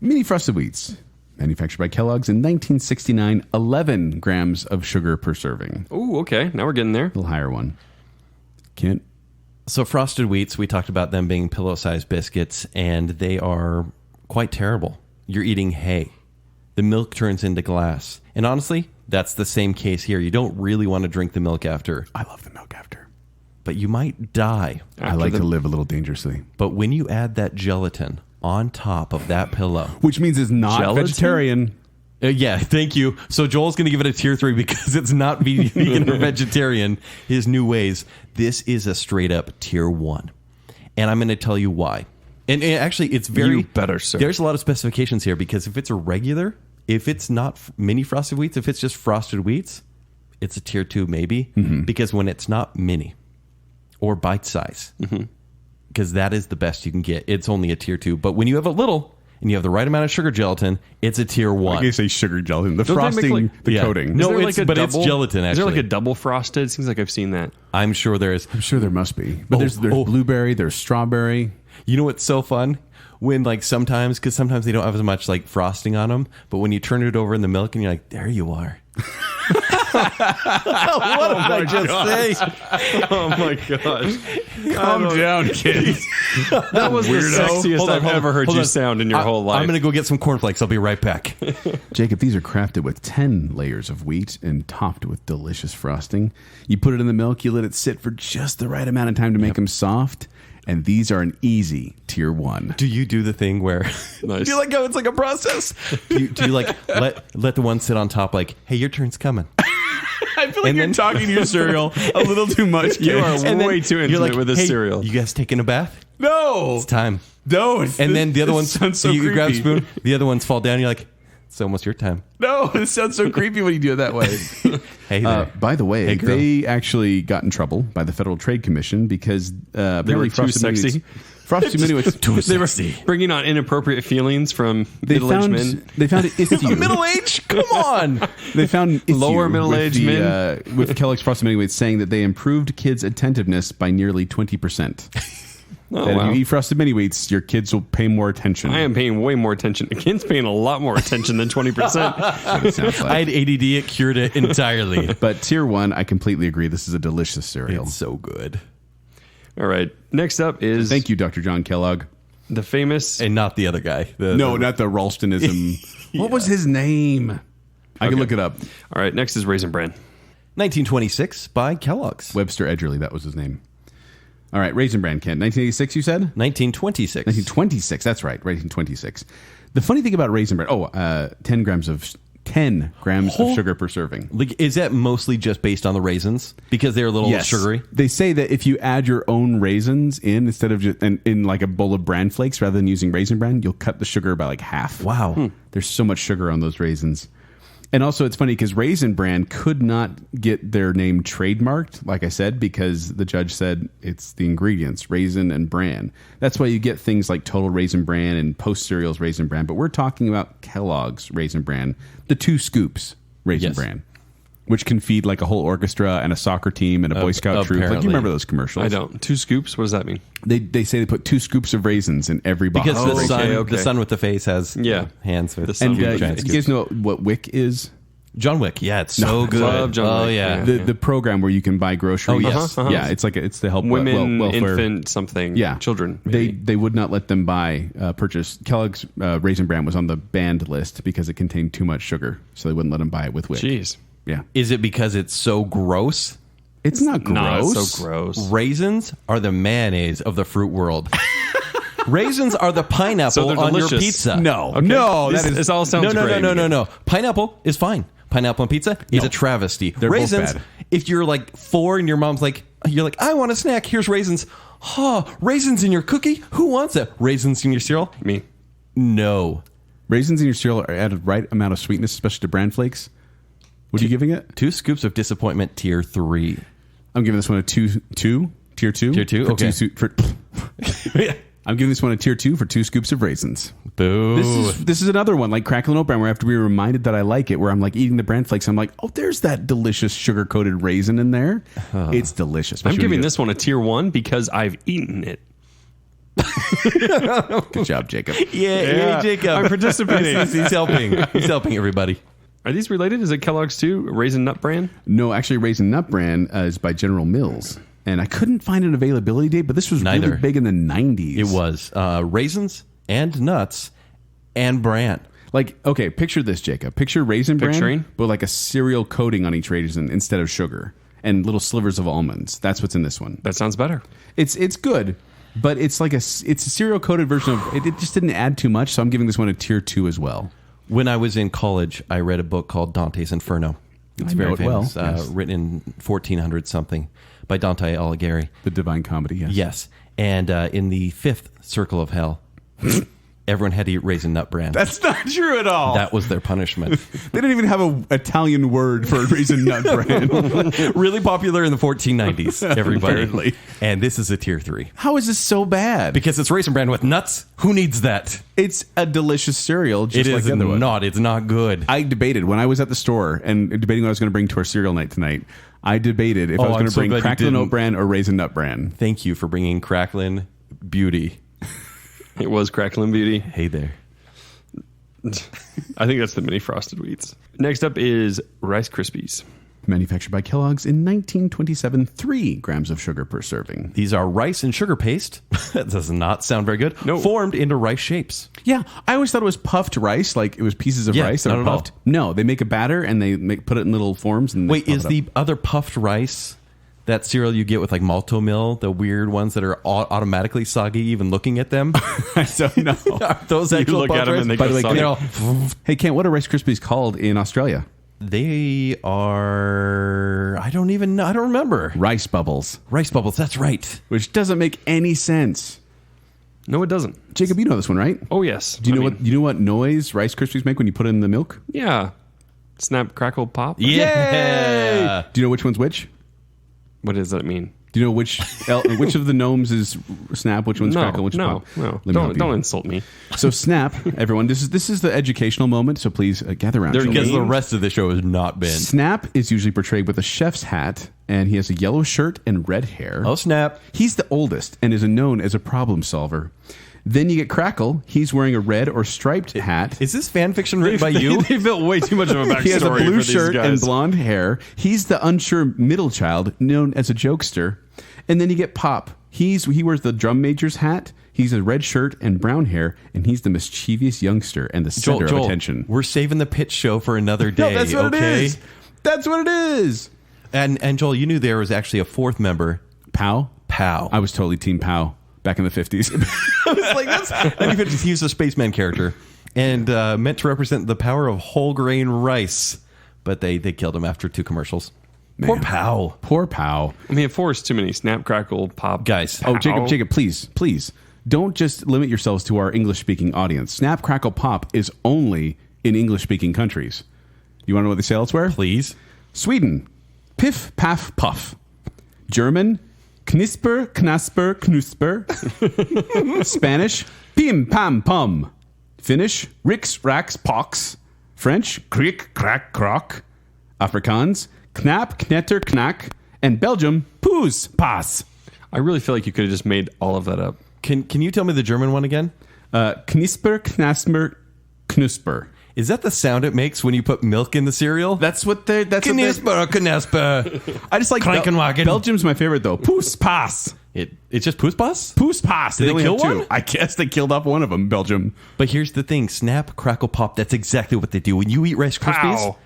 Mini Frosted Wheats. Manufactured by Kellogg's in 1969, 11 grams of sugar per serving. Oh, okay. Now we're getting there. A little higher one. Kent? So Frosted Wheats, we talked about them being pillow-sized biscuits, and they are quite terrible. You're eating hay. The milk turns into glass. And honestly, that's the same case here. You don't really want to drink the milk after, I love the milk after. but you might die. I like to live a little dangerously. But when you add that gelatin on top of that pillow... Which means it's not Gelatin? vegetarian. yeah, thank you. So Joel's going to give it a tier 3 because it's not vegan or vegetarian. His new ways. This is a straight up tier 1. And I'm going to tell you why. And actually, it's very... You better, sir. There's a lot of specifications here because if it's a regular, if it's not mini frosted wheats, if it's just frosted wheats, it's a tier 2 maybe. Because when it's not mini or bite size, because that is the best you can get, it's only a tier 2. But when you have a little... and you have the right amount of sugar gelatin, it's a tier 1. Like you say sugar gelatin. The Don't they make, frosting, like- the Yeah. coating. No, Is there it's- like a but it's double- gelatin, Is there like actually. a double frosted? Seems like I've seen that. I'm sure there is. I'm sure there must be. But there's blueberry, there's strawberry. You know what's so fun? When like sometimes, because sometimes they don't have as much like frosting on them, but when you turn it over in the milk and you're like, there you are. What did I just say? Oh my gosh. Calm down, kids. That was the sexiest Hold on, I've hold on, ever heard hold you on. sound in your whole life. I'm going to go get some Corn Flakes. I'll be right back. Jacob, these are crafted with 10 layers of wheat and topped with delicious frosting. You put it in the milk, you let it sit for just the right amount of time to make them soft. And these are an easy tier 1. Do you do the thing where Nice. do you like how it's like a process? Do you like let the one sit on top like, hey, your turn's coming? I feel like you're talking to your cereal a little too much. You are And then way too you're intimate like, with this hey, cereal. You guys taking a bath? No, It's time. no. And then the other ones, sounds so you grab a creepy. spoon, the other ones fall down. You're like, it's almost your time. No, it sounds so creepy when you do it that way. Hey there. By the way, Hey, girl. they actually got in trouble by the Federal Trade Commission because They were apparently too sexy. Frosted Mini Wheats. They were bringing on inappropriate feelings from They middle-aged found men. they found an issue. Middle age? Come on. They found an issue Lower middle-aged with men. with Kellogg's Frosted Mini Wheats, saying that they improved kids' attentiveness by nearly 20% Oh, that wow. if you eat Frosted Mini Wheats, your kids will pay more attention. I am paying way more attention. Ken's paying a lot more attention than 20%. It sounds like. I had ADD. It cured it entirely. But tier 1, I completely agree. This is a delicious cereal. It's so good. All right. Next up is Thank you, Dr. John Kellogg. the famous. And not the other guy. No, not the Ralstonism. What was his name? I can look it up. All right. Next is Raisin Bran. 1926 by Kellogg's. Webster Edgerly, that was his name. All right, Raisin Bran, Kent. 1986, you said? 1926. 1926, that's right, 1926. The funny thing about Raisin Bran, 10 grams of sugar per serving. Like, is that mostly just based on the raisins? Because they're a little sugary? They say that if you add your own raisins in instead of just in like a bowl of bran flakes rather than using Raisin Bran, you'll cut the sugar by like half. Wow. There's so much sugar on those raisins. And also, it's funny because Raisin Bran could not get their name trademarked, like I said, because the judge said it's the ingredients, raisin and bran. That's why you get things like Total Raisin Bran and Post Cereals Raisin Bran. But we're talking about Kellogg's Raisin Bran, the 2 scoops Raisin Yes. Bran, which can feed like a whole orchestra and a soccer team and a Boy Scout troop. Like, apparently. you remember those commercials? I don't. 2 scoops? What does that mean? They say they put 2 scoops of raisins in every box. Because Oh, the okay. son with the face has Yeah. hands with The son And with the giant you scoops. guys know what WIC is? John Wick. Yeah, it's so good. love John Wick, yeah. yeah. The program where you can buy groceries. Oh, yes. Yeah, it's like it's to help Women, welfare. infant, something. Yeah, Children. They maybe. they would not let them purchase Kellogg's Raisin Bran was on the banned list because it contained too much sugar, so they wouldn't let them buy it with WIC. Jeez. Yeah, Is it because it's so gross? it's not gross. No, it's so gross. Raisins are the mayonnaise of the fruit world. Raisins are the pineapple So they're on your delicious. pizza. No, Okay. no, This all sounds No. great. No. Pineapple is fine. Pineapple on pizza is a travesty. They're both Raisins, bad. if you're like 4 and your mom's like, you're like, I want a snack. Here's raisins. Raisins in your cookie? Who wants it? Raisins in your cereal? Me. No. Raisins in your cereal are at the right amount of sweetness, especially to bran flakes. What are you giving it? 2 scoops of disappointment, tier 3. I'm giving this one a tier 2. Tier 2? For Okay. I'm giving this one a tier 2 for 2 scoops of raisins. Boo. This is another one like Crackle and Oat Bran where I have to be reminded that I like it. Where I'm like eating the bran flakes, I'm like, oh, there's that delicious sugar coated raisin in there. It's delicious. I'm especially when giving you this one a tier 1 because I've eaten it. Good job, Jacob. Yeah, Jacob. I'm participating. He's helping. He's helping everybody. Are these related? Is it Kellogg's too? Raisin Nut Bran? No, actually, Raisin Nut Bran is by General Mills, and I couldn't find an availability date, but this was Neither. really big in the 90s. It was raisins and nuts and bran. Like, okay, picture this, Jacob. Picture Raisin Bran, Picturing? but like a cereal coating on each raisin instead of sugar, and little slivers of almonds. That's what's in this one. That sounds better. It's good, but it's like it's a cereal coated version of it. It just didn't add too much, so I'm giving this one a tier 2 as well. When I was in college, I read a book called Dante's Inferno. It's I know very it well, famous, yes. written in 1400 something by Dante Alighieri. The Divine Comedy, yes. Yes, and in the 5th circle of hell, everyone had to eat raisin nut bran. That's not true at all. That was their punishment. They didn't even have an Italian word for Raisin Nut Bran. Really popular in the 1490s, everybody. Apparently. And this is a tier 3 How is this so bad? because it's raisin bran with nuts. Who needs that? It's a delicious cereal, just It like is the other one. not. It's not good. I debated when I was at the store and debating what I was going to bring to our cereal night tonight. I debated if I was I'm going to so bring glad you Crackle and didn't. Oat Bran or Raisin Nut Bran. Thank you for bringing Cracklin' Beauty. It was Crackling Beauty. Hey there. I think that's the mini frosted wheats. Next up is Rice Krispies. Manufactured by Kellogg's in 1927, 3 grams of sugar per serving. These are rice and sugar paste. That does not sound very good. No. Formed into rice shapes. Yeah, I always thought it was puffed rice, like it was pieces of Yeah, rice that not were at all. puffed. No, they make a batter and they put it in little forms. And they Wait, puff is it the other puffed rice that cereal you get with like malto meal, the weird ones that are automatically soggy even looking at them? up? I don't know. Are those You actual look at puffed them rice? and they By go the way, soggy. They're all, Hey, Kent, what are Rice Krispies called in Australia? They are... I don't even know. I don't remember. Rice Bubbles, Rice Bubbles, that's right. which doesn't make any sense. No, it doesn't. Jacob, you know this one, right? Oh, yes. Do you know what noise Rice Krispies make when you put it in the milk? Yeah. Snap, crackle, pop? Yeah. Do you know which one's which? What does that mean? Do you know which of the gnomes is Snap, which one's Crackle, which no, pop? no. Let me help you. Don't insult me. So Snap, everyone, this is the educational moment, so please gather around. Because the rest of the show has not been. Snap is usually portrayed with a chef's hat, and he has a yellow shirt and red hair. Oh, snap. He's the oldest and is known as a problem solver. Then you get Crackle. He's wearing a red or striped hat. Is this fan fiction written by you? They built way too much of a backstory. He has a blue for shirt these and guys. blonde hair. He's the unsure middle child, known as a jokester. And then you get Pop. He wears the drum major's hat. He's a red shirt and brown hair, and he's the mischievous youngster and the center of attention. We're saving the pitch show for another day. No, that's what it is. That's what it is. And Joel, you knew there was actually a fourth member, Pow. Pow. I was totally Team Pow back in the 50s. I was like, that's 1950s. He was a spaceman character and meant to represent the power of whole grain rice, but they killed him after 2 commercials. Poor Pow. Poor Pow. I mean, 4 is too many. Snap, crackle, pop. Guys. Oh, Pow. Jacob, please. Don't just limit yourselves to our English-speaking audience. Snap, Crackle, Pop is only in English-speaking countries. You want to know what they say elsewhere? Please. Sweden, Piff, Paff, Puff. German, Knisper, Knasper, Knusper. Spanish, Pim, Pam, Pum. Finnish, Rix, Rax, Pox. French, Kriek, Crack, Croc. Afrikaans, Knap, Knetter, Knack. And Belgium, Poes, Pass. I really feel like you could have just made all of that up. Can you tell me the German one again? Knisper, Knasper, Knusper. Is that the sound it makes when you put milk in the cereal? That's what they're. Knisper. I just like Krankenwagen. Belgium's my favorite though. Poes, Pass. It's just Poespas? Poes, Pass. Did they only kill have 2. one? I guess they killed off one of them. Belgium. But here's the thing: Snap, Crackle, Pop. That's exactly what they do. When you eat Rice Krispies, Pow.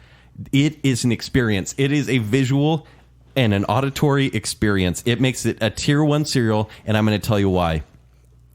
it is an experience. It is a visual and an auditory experience. It makes it a tier 1 cereal, and I'm going to tell you why.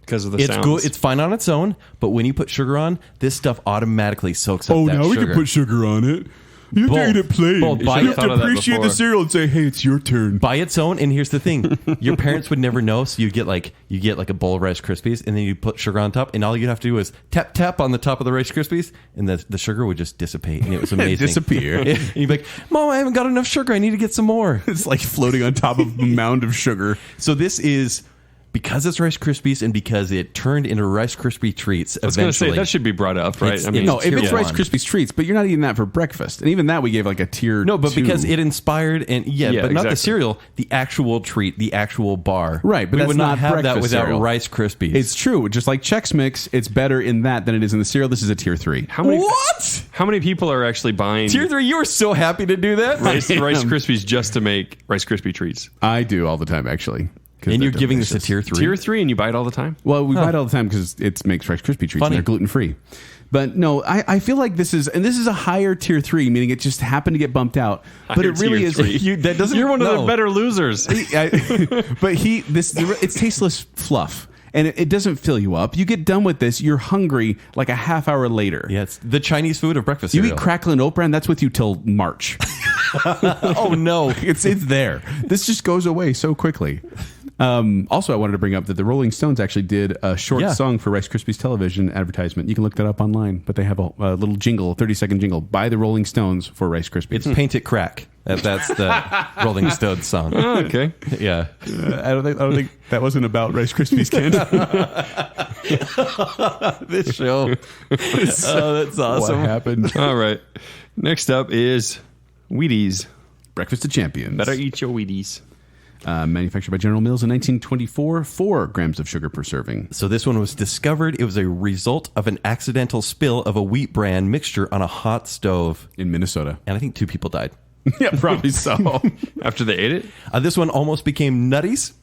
Because of the It's sounds. good. It's fine on its own, but when you put sugar on, this stuff automatically soaks up that sugar. sugar on it. You Both. take it plain. Both. You Buy have it. to Thought of that appreciate the before. cereal and say, "Hey, it's your turn." By its own, and here's the thing: your parents would never know, so you get like a bowl of Rice Krispies, and then you put sugar on top, and all you'd have to do is tap tap on the top of the Rice Krispies, and the sugar would just dissipate, and it was amazing. Disappear. And you'd be like, "Mom, I haven't got enough sugar. I need to get some more." It's like floating on top of a mound of sugar. So this is because it's Rice Krispies, and because it turned into Rice Krispie treats. I was going to Eventually, say, that should be brought up, right? It's- I mean, No, if it's tier Rice 1. Krispies treats, but you're not eating that for breakfast, and even that we gave like a tier. no, but 2. because it inspired but not exactly. the cereal, the actual treat, the actual bar. Right, but we that's would not not have that breakfast without cereal. Rice Krispies. It's true. Just like Chex Mix, it's better in that than it is in the cereal. This is a tier 3. how many, what? How many people are actually buying Tier 3, you were so happy to do that. Rice Krispies just to make Rice Krispie treats? I do all the time, actually. 'Cause And they're you're giving this delicious. a tier 3? Tier 3, and you buy it all the time? Well, we buy it all the time because it makes Rice Krispie treats Funny. and they're gluten free. But no, I feel like this is a higher tier 3, meaning it just happened to get bumped out. But Higher it really tier is. 3. That doesn't. You're one of no. the better losers. But it's tasteless fluff, and it doesn't fill you up. You get done with this, you're hungry like a half hour later. Yeah, it's the Chinese food of breakfast You cereal. eat Crackle and Oat Bran, that's with you till March. Oh no! it's there. This just goes away so quickly. Also, I wanted to bring up that the Rolling Stones actually did a short song for Rice Krispies television advertisement. You can look that up online, but they have a little jingle, 30-second jingle by the Rolling Stones for Rice Krispies. It's Paint It Crack. That's the Rolling Stones song. Oh, okay. Yeah. I don't think that wasn't about Rice Krispies, Ken. This show. Oh, that's awesome. What happened? All right. Next up is Wheaties. Breakfast of Champions. Better eat your Wheaties. Manufactured by General Mills in 1924, 4 grams of sugar per serving. So this one was discovered. It was a result of an accidental spill of a wheat bran mixture on a hot stove. In Minnesota. And I think 2 people died. Yeah, probably so. After they ate it? This one almost became Nutties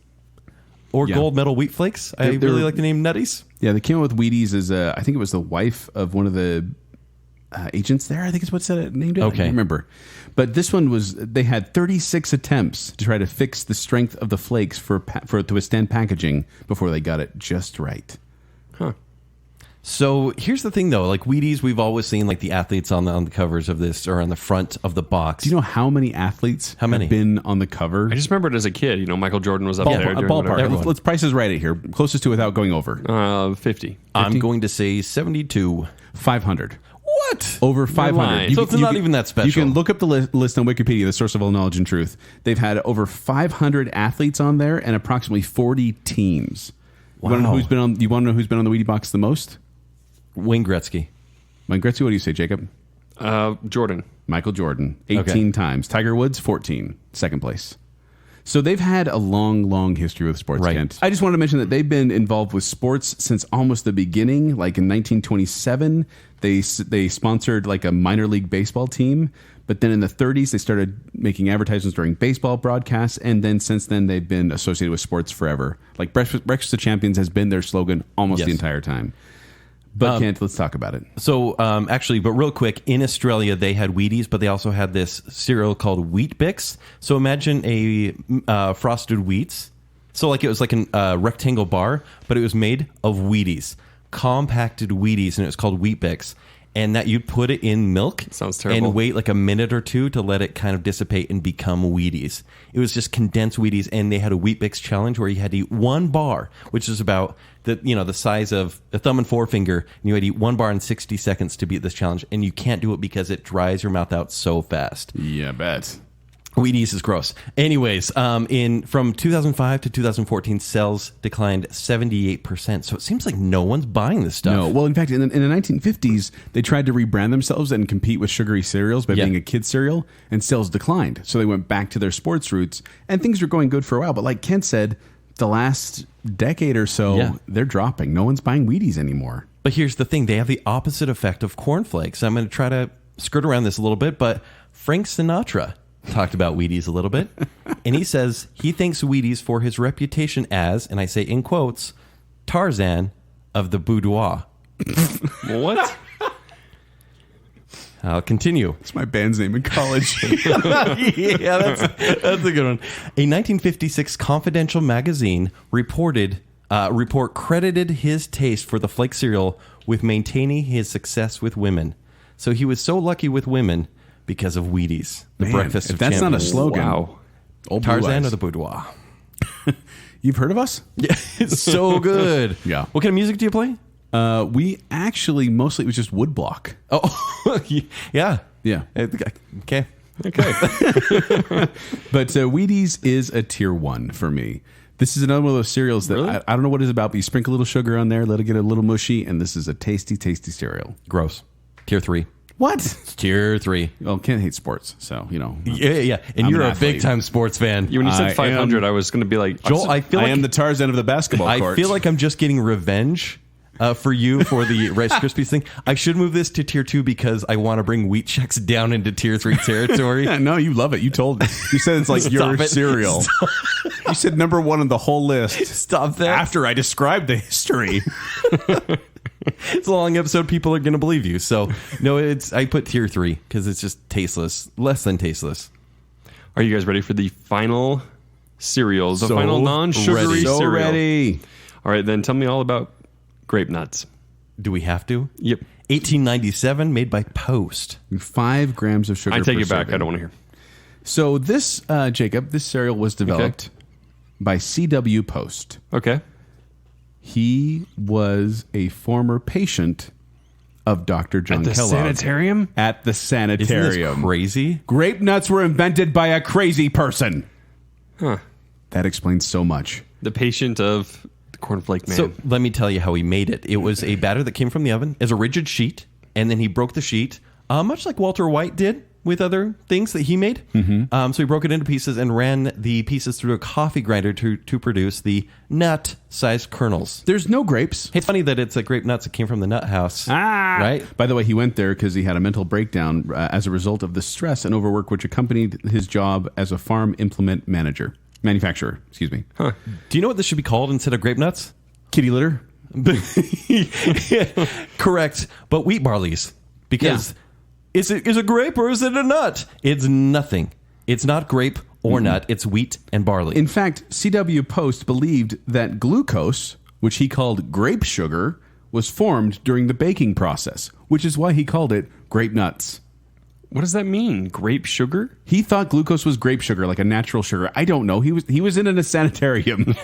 or Yeah. Gold Medal Wheat Flakes. I They're- really like the name Nutties. Yeah, they came up with Wheaties as I think it was the wife of one of the agents there. I think is what said it named it. Okay. I can't remember. But this one they had 36 attempts to try to fix the strength of the flakes for it to withstand packaging before they got it just right. Huh. So here's the thing, though. Like Wheaties, we've always seen like the athletes on the covers of this or on the front of the box. Do you know how many athletes have been on the cover? I just remember it as a kid. You know, Michael Jordan was up there. Ballpark. Let's price is right here. Closest to without going over. 50. I'm going to say 72. 500. What? Over 500. So it's not even that special. You can look up the list on Wikipedia, the source of all knowledge and truth. They've had over 500 athletes on there and approximately 40 teams. Wow. You want to know who's been on the Wheatie box the most? Wayne Gretzky. Wayne Gretzky, what do you say, Jacob? Jordan. Michael Jordan, 18 times. Tiger Woods, 14, second place. So they've had a long, long history with sports, right. Kent. I just wanted to mention that they've been involved with sports since almost the beginning. Like in 1927, they sponsored like a minor league baseball team. But then in the 30s, they started making advertisements during baseball broadcasts. And then since then, they've been associated with sports forever. Like Breakfast of Champions has been their slogan almost the entire time. But Kent, let's talk about it. So actually, but real quick, in Australia, they had Wheaties, but they also had this cereal called Wheat Bix. So imagine a frosted wheats. So like it was like a rectangle bar, but it was made of Wheaties, compacted Wheaties, and it was called Wheat Bix. And that you'd put it in milk. Sounds terrible. And wait like a minute or two to let it kind of dissipate and become Wheaties. It was just condensed Wheaties, and they had a Wheat Bix challenge where you had to eat one bar, which is about the size of a thumb and forefinger, and you had to eat one bar in 60 seconds to beat this challenge. And you can't do it because it dries your mouth out so fast. Yeah, bet. Wheaties is gross. Anyways, from 2005 to 2014, sales declined 78%. So it seems like no one's buying this stuff. No. Well, in fact, in the 1950s, they tried to rebrand themselves and compete with sugary cereals by being a kid's cereal, and sales declined. So they went back to their sports roots, and things were going good for a while. But like Kent said, the last decade or so, they're dropping. No one's buying Wheaties anymore. But here's the thing. They have the opposite effect of Corn Flakes. I'm going to try to skirt around this a little bit, but Frank Sinatra talked about Wheaties a little bit, and he says he thanks Wheaties for his reputation as, and I say in quotes, Tarzan of the boudoir. What? I'll continue. It's my band's name in college. Yeah, that's a good one. A 1956 Confidential magazine report credited his taste for the flake cereal with maintaining his success with women. So he was so lucky with women because of Wheaties, the breakfast of champions. That's not a slogan. Wow. Old Tarzan of the boudoir. You've heard of us? Yeah, it's so good. Yeah. What kind of music do you play? We actually mostly it was just woodblock. Oh, yeah. Yeah. Okay. But Wheaties is a tier 1 for me. This is another one of those cereals that Really? I don't know what it's about, but you sprinkle a little sugar on there, let it get a little mushy, and this is a tasty, tasty cereal. Gross. Tier 3. What? It's tier 3. Well, Ken hates sports, so, you know. Yeah. And I'm you're an a athlete. big-time sports fan. When you said I 500, I was going to be like, Joel, I feel like I am the Tarzan of the basketball court. I feel like I'm just getting revenge for you for the Rice Krispies thing. I should move this to tier 2 because I want to bring Wheat Chex down into tier 3 territory. No, you love it. You told me. You said it's like Stop your it. cereal. You said number 1 on the whole list. Stop that. After I described the history. It's a long episode. People are going to believe you. So, no, I put tier 3 because it's just tasteless. Less than tasteless. are you guys ready for the final cereals? The final non-sugary ready. So cereal. ready. All right, then tell me all about Grape Nuts. Do we have to? Yep. 1897, made by Post. 5 grams of sugar I take per it back. serving. I don't want to hear. So this, Jacob, this cereal was developed by C.W. Post. Okay. He was a former patient of Dr. John At the Kellogg. sanitarium? At the Isn't this sanitarium. crazy? Grape nuts were invented by a crazy person. Huh. That explains so much. The patient of the cornflake man. So let me tell you how he made it. It was a batter that came from the oven as a rigid sheet, and then he broke the sheet, much like Walter White did with other things that he made. So he broke it into pieces and ran the pieces through a coffee grinder to produce the nut-sized kernels. There's no grapes. It's funny that it's a Grape Nuts that came from the nut house. Right? By the way, he went there because he had a mental breakdown as a result of the stress and overwork which accompanied his job as a farm implement manufacturer. Excuse me. Huh. Do you know what this should be called instead of Grape Nuts? Kitty litter. Correct, but wheat barleys. Because is it a grape or is it a nut? It's nothing. It's not grape or nut. It's wheat and barley. In fact, C.W. Post believed that glucose, which he called grape sugar, was formed during the baking process, which is why he called it Grape Nuts. What does that mean? Grape sugar? He thought glucose was grape sugar, like a natural sugar. I don't know. He was in a sanitarium,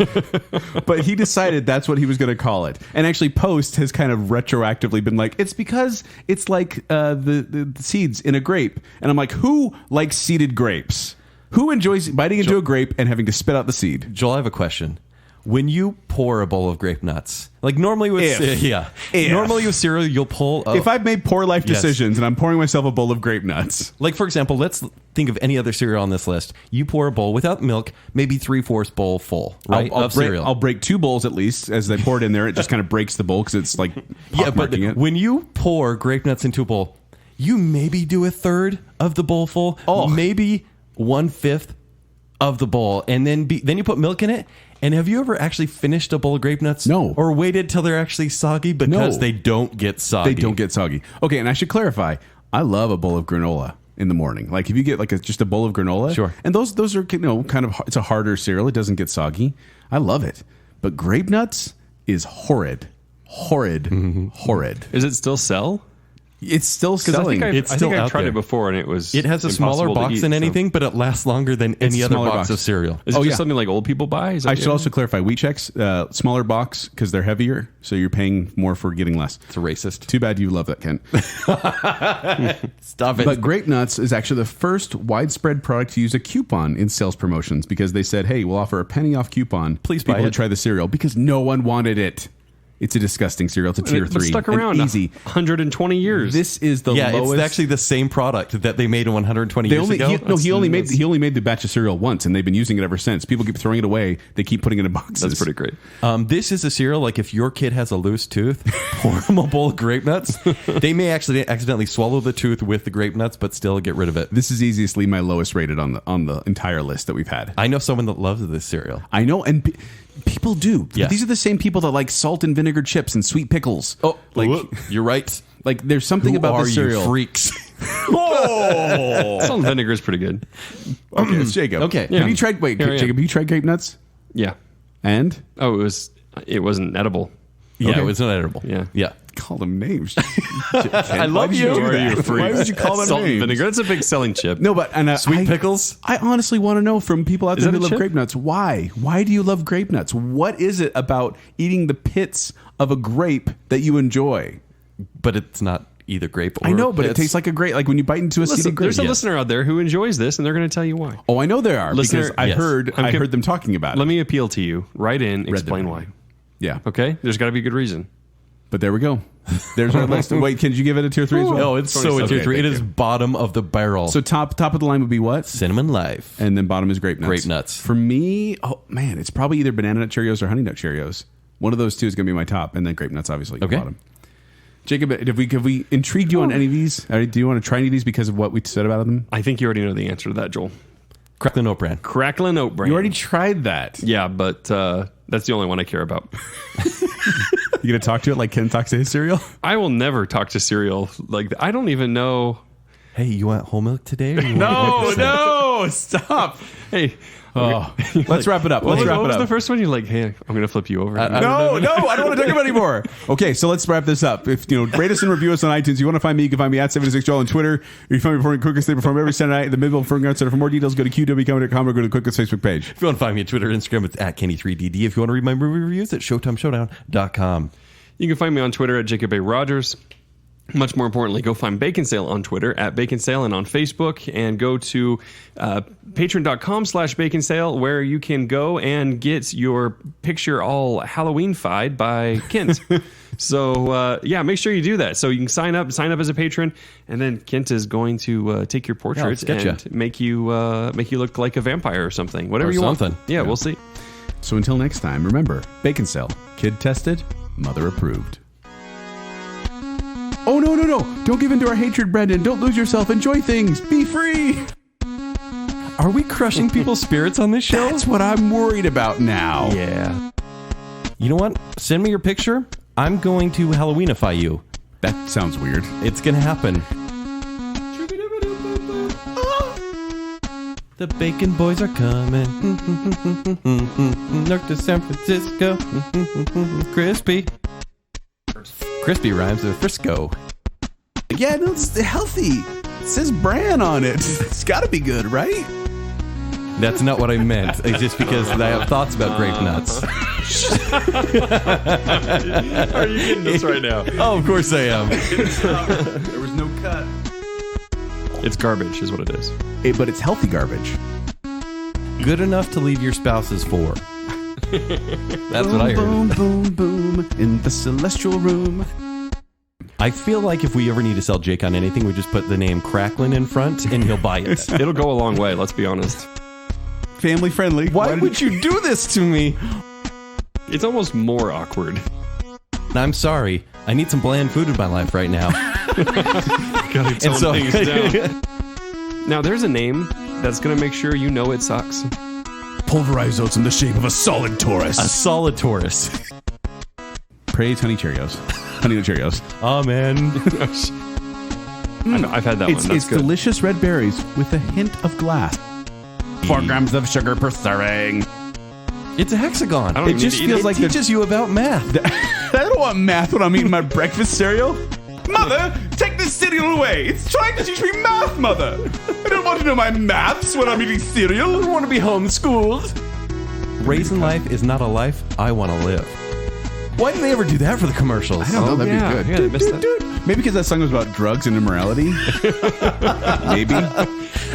but he decided that's what he was going to call it. And actually, Post has kind of retroactively been like, it's because it's like the seeds in a grape. And I'm like, who likes seeded grapes? Who enjoys biting into a grape and having to spit out the seed? Joel, I have a question. When you pour a bowl of grape nuts, like normally with normally with cereal, you'll pull. If I've made poor life decisions and I'm pouring myself a bowl of grape nuts, like for example, let's think of any other cereal on this list. You pour a bowl without milk, maybe 3/4 bowl full, right? I'll break 2 bowls at least as they pour it in there. It just kind of breaks the bowl because it's like but when you pour grape nuts into a bowl, you maybe do 1/3 of the bowl full, maybe 1/5 of the bowl, and then you put milk in it. And have you ever actually finished a bowl of grape nuts? No. Or waited till they're actually soggy because they don't get soggy? They don't get soggy. Okay, and I should clarify, I love a bowl of granola in the morning. Like if you get like just a bowl of granola, sure. And those are kind of, it's a harder cereal. It doesn't get soggy. I love it. But grape nuts is horrid. Horrid. Is it still sell? It's still selling. I think I've tried it before, and it was. It has a smaller box than anything, but it lasts longer than any other box of cereal. Is it just something like old people buy? I should also clarify: Wheat Chex, smaller box because they're heavier, so you're paying more for getting less. It's a racist. Too bad you love that, Ken. Stop it. But Grape Nuts is actually the first widespread product to use a coupon in sales promotions because they said, "Hey, we'll offer a penny off coupon. Please people buy it. to try the cereal," because no one wanted it. It's a disgusting cereal. It's a tier 3. It's stuck around easy 120 years. This is the lowest. It's actually the same product that they made 120 years ago. He only made the batch of cereal once, and they've been using it ever since. People keep throwing it away. They keep putting it in boxes. That's pretty great. This is a cereal like if your kid has a loose tooth, pour them a bowl of grape nuts. They may actually accidentally swallow the tooth with the grape nuts, but still get rid of it. This is easily my lowest rated on the entire list that we've had. I know someone that loves this cereal. I know, and people do. Yeah. These are the same people that like salt and vinegar chips and sweet pickles. Oh, you're right. Like there's something about the cereal. You freaks. Salt and vinegar is pretty good. Okay, it's Jacob. Okay. Have you tried? Wait, Jacob, have you tried grape nuts? Yeah. And It wasn't edible. Yeah, Okay. it was not edible. Yeah. Call them names. I love you. Why would you call them Salt and names? vinegar. That's a big selling chip. No, but Sweet pickles? I honestly want to know from people out there that who a love chip? grape nuts. Why? Why do you love grape nuts? What is it about eating the pits of a grape that you enjoy? But it's not either grape or I know, but it pits. tastes like a grape. Like when you bite into a seeded grape. There's a listener out there who enjoys this, and they're going to tell you why. Oh, I know there are Listener, because I yes. heard them talking about it. Let me appeal to you. Write in, explain them. why. Yeah. Okay? There's got to be a good reason. But there we go. There's our list. Wait, can you give it a tier 3 as well? No, it's so a tier 3. It thank is you. bottom of the barrel. So top of the line would be what? Cinnamon Life. And then bottom is grape nuts. Grape Nuts. For me, oh man, it's probably either banana nut Cheerios or honey nut Cheerios. One of those two is going to be my top, and then grape nuts obviously Okay. bottom. Jacob, have we intrigued you on any of these? Do you want to try any of these because of what we said about them? I think you already know the answer to that, Joel. Crackle Oat Bran. Crackle and Oat Bran. You already tried that. Yeah, but that's the only one I care about. You going to talk to it like Ken talks to his cereal? I will never talk to cereal like that. I don't even know. Hey, you want whole milk today? Or you want No, stop. Hey, Let's wrap it up. what Let's wrap it was up. the first one? You're like, hey, I'm going to flip you over. No, I don't want to talk about it anymore. Okay, so let's wrap this up. If rate us and review us on iTunes. You want to find me, you can find me at 76Joel on Twitter. If you find me performing Quickest, they perform every Saturday night at the Midville Performing Arts Center. For more details, go to qwcomedy.com or go to the Quickest Facebook page. If you want to find me on Twitter and Instagram, it's at Kenny3DD. If you want to read my movie reviews, it's ShowtimeShowdown.com. You can find me on Twitter at Jacob A. Rogers. Much more importantly, go find Baconsale on Twitter at Baconsale and on Facebook, and go to patreon.com/Baconsale, where you can go and get your picture all Halloween-fied by Kent. So make sure you do that. So you can sign up as a patron, and then Kent is going to take your portrait sketch and make you look like a vampire or something. Whatever Or you something. want. Yeah, we'll see. So until next time, remember, Baconsale, kid tested, mother approved. Oh, no. Don't give in to our hatred, Brendan. Don't lose yourself. Enjoy things. Be free. Are we crushing people's spirits on this show? That's what I'm worried about now. Yeah. You know what? Send me your picture. I'm going to Halloweenify you. That sounds weird. It's going to happen. The Bacon Boys are coming. North to San Francisco. Crispy. Crispy rhymes with Frisco. Yeah, no, it's healthy. It says bran on it. It's got to be good, right? That's not what I meant. It's just because I have thoughts about grape nuts. Are you getting this right now? Oh, of course I am. There was no cut. It's garbage, is what it is. Hey, but it's healthy garbage. Good enough to leave your spouses for. That's what I heard. Boom, boom, boom, in the celestial room. I feel like if we ever need to sell Jake on anything, we just put the name Crackle in front and he'll buy it. It'll go a long way, let's be honest. Family friendly. Why would you do this to me? It's almost more awkward. I'm sorry. I need some bland food in my life right now. Gotta tone things down. Now, there's a name that's going to make sure you know it sucks. Pulverized oats in the shape of a solid torus. A solid Taurus. Praise Honey Cheerios. Honey Nut Cheerios. Amen. I've had that one. That's It's good. delicious red berries with a hint of glass. 4 grams of sugar per serving. It's a hexagon. I don't It even just need to eat feels it. like it teaches you about math. I don't want math when I'm eating my breakfast cereal. Mother, take this cereal away. It's trying to teach me math, Mother. I don't want to know my maths when I'm eating cereal. I don't want to be homeschooled. Raisin life is not a life I want to live. Why did they ever do that for the commercials? I don't know. That'd yeah. be good. Yeah, I missed that. Maybe because that song was about drugs and immorality. Maybe.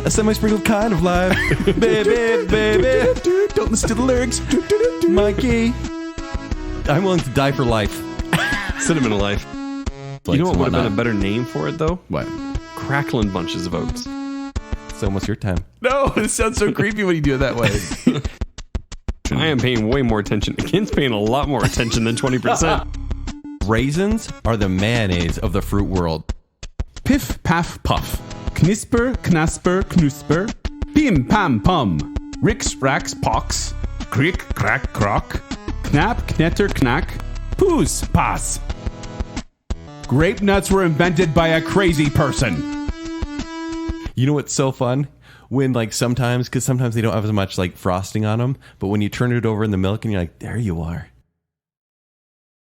A semi-sprinkled kind of life. Baby, baby. Don't listen to the lyrics. Mikey. I'm willing to die for life. Cinnamon life. You know what would have been a better name for it, though? What? Cracklin' bunches of oats. It's almost your time. No, it sounds so creepy when you do it that way. I am paying way more attention. Ken's paying a lot more attention than 20%. Raisins are the mayonnaise of the fruit world. Piff, paff, puff. Knisper, knasper, knusper. Pim, pam, pum. Rix, rax, pox. Crick, crack, crock. Knap, knetter, knack. Poos, pass. Grape nuts were invented by a crazy person. You know what's so fun? When sometimes they don't have as much frosting on them, but when you turn it over in the milk and you're like, there you are.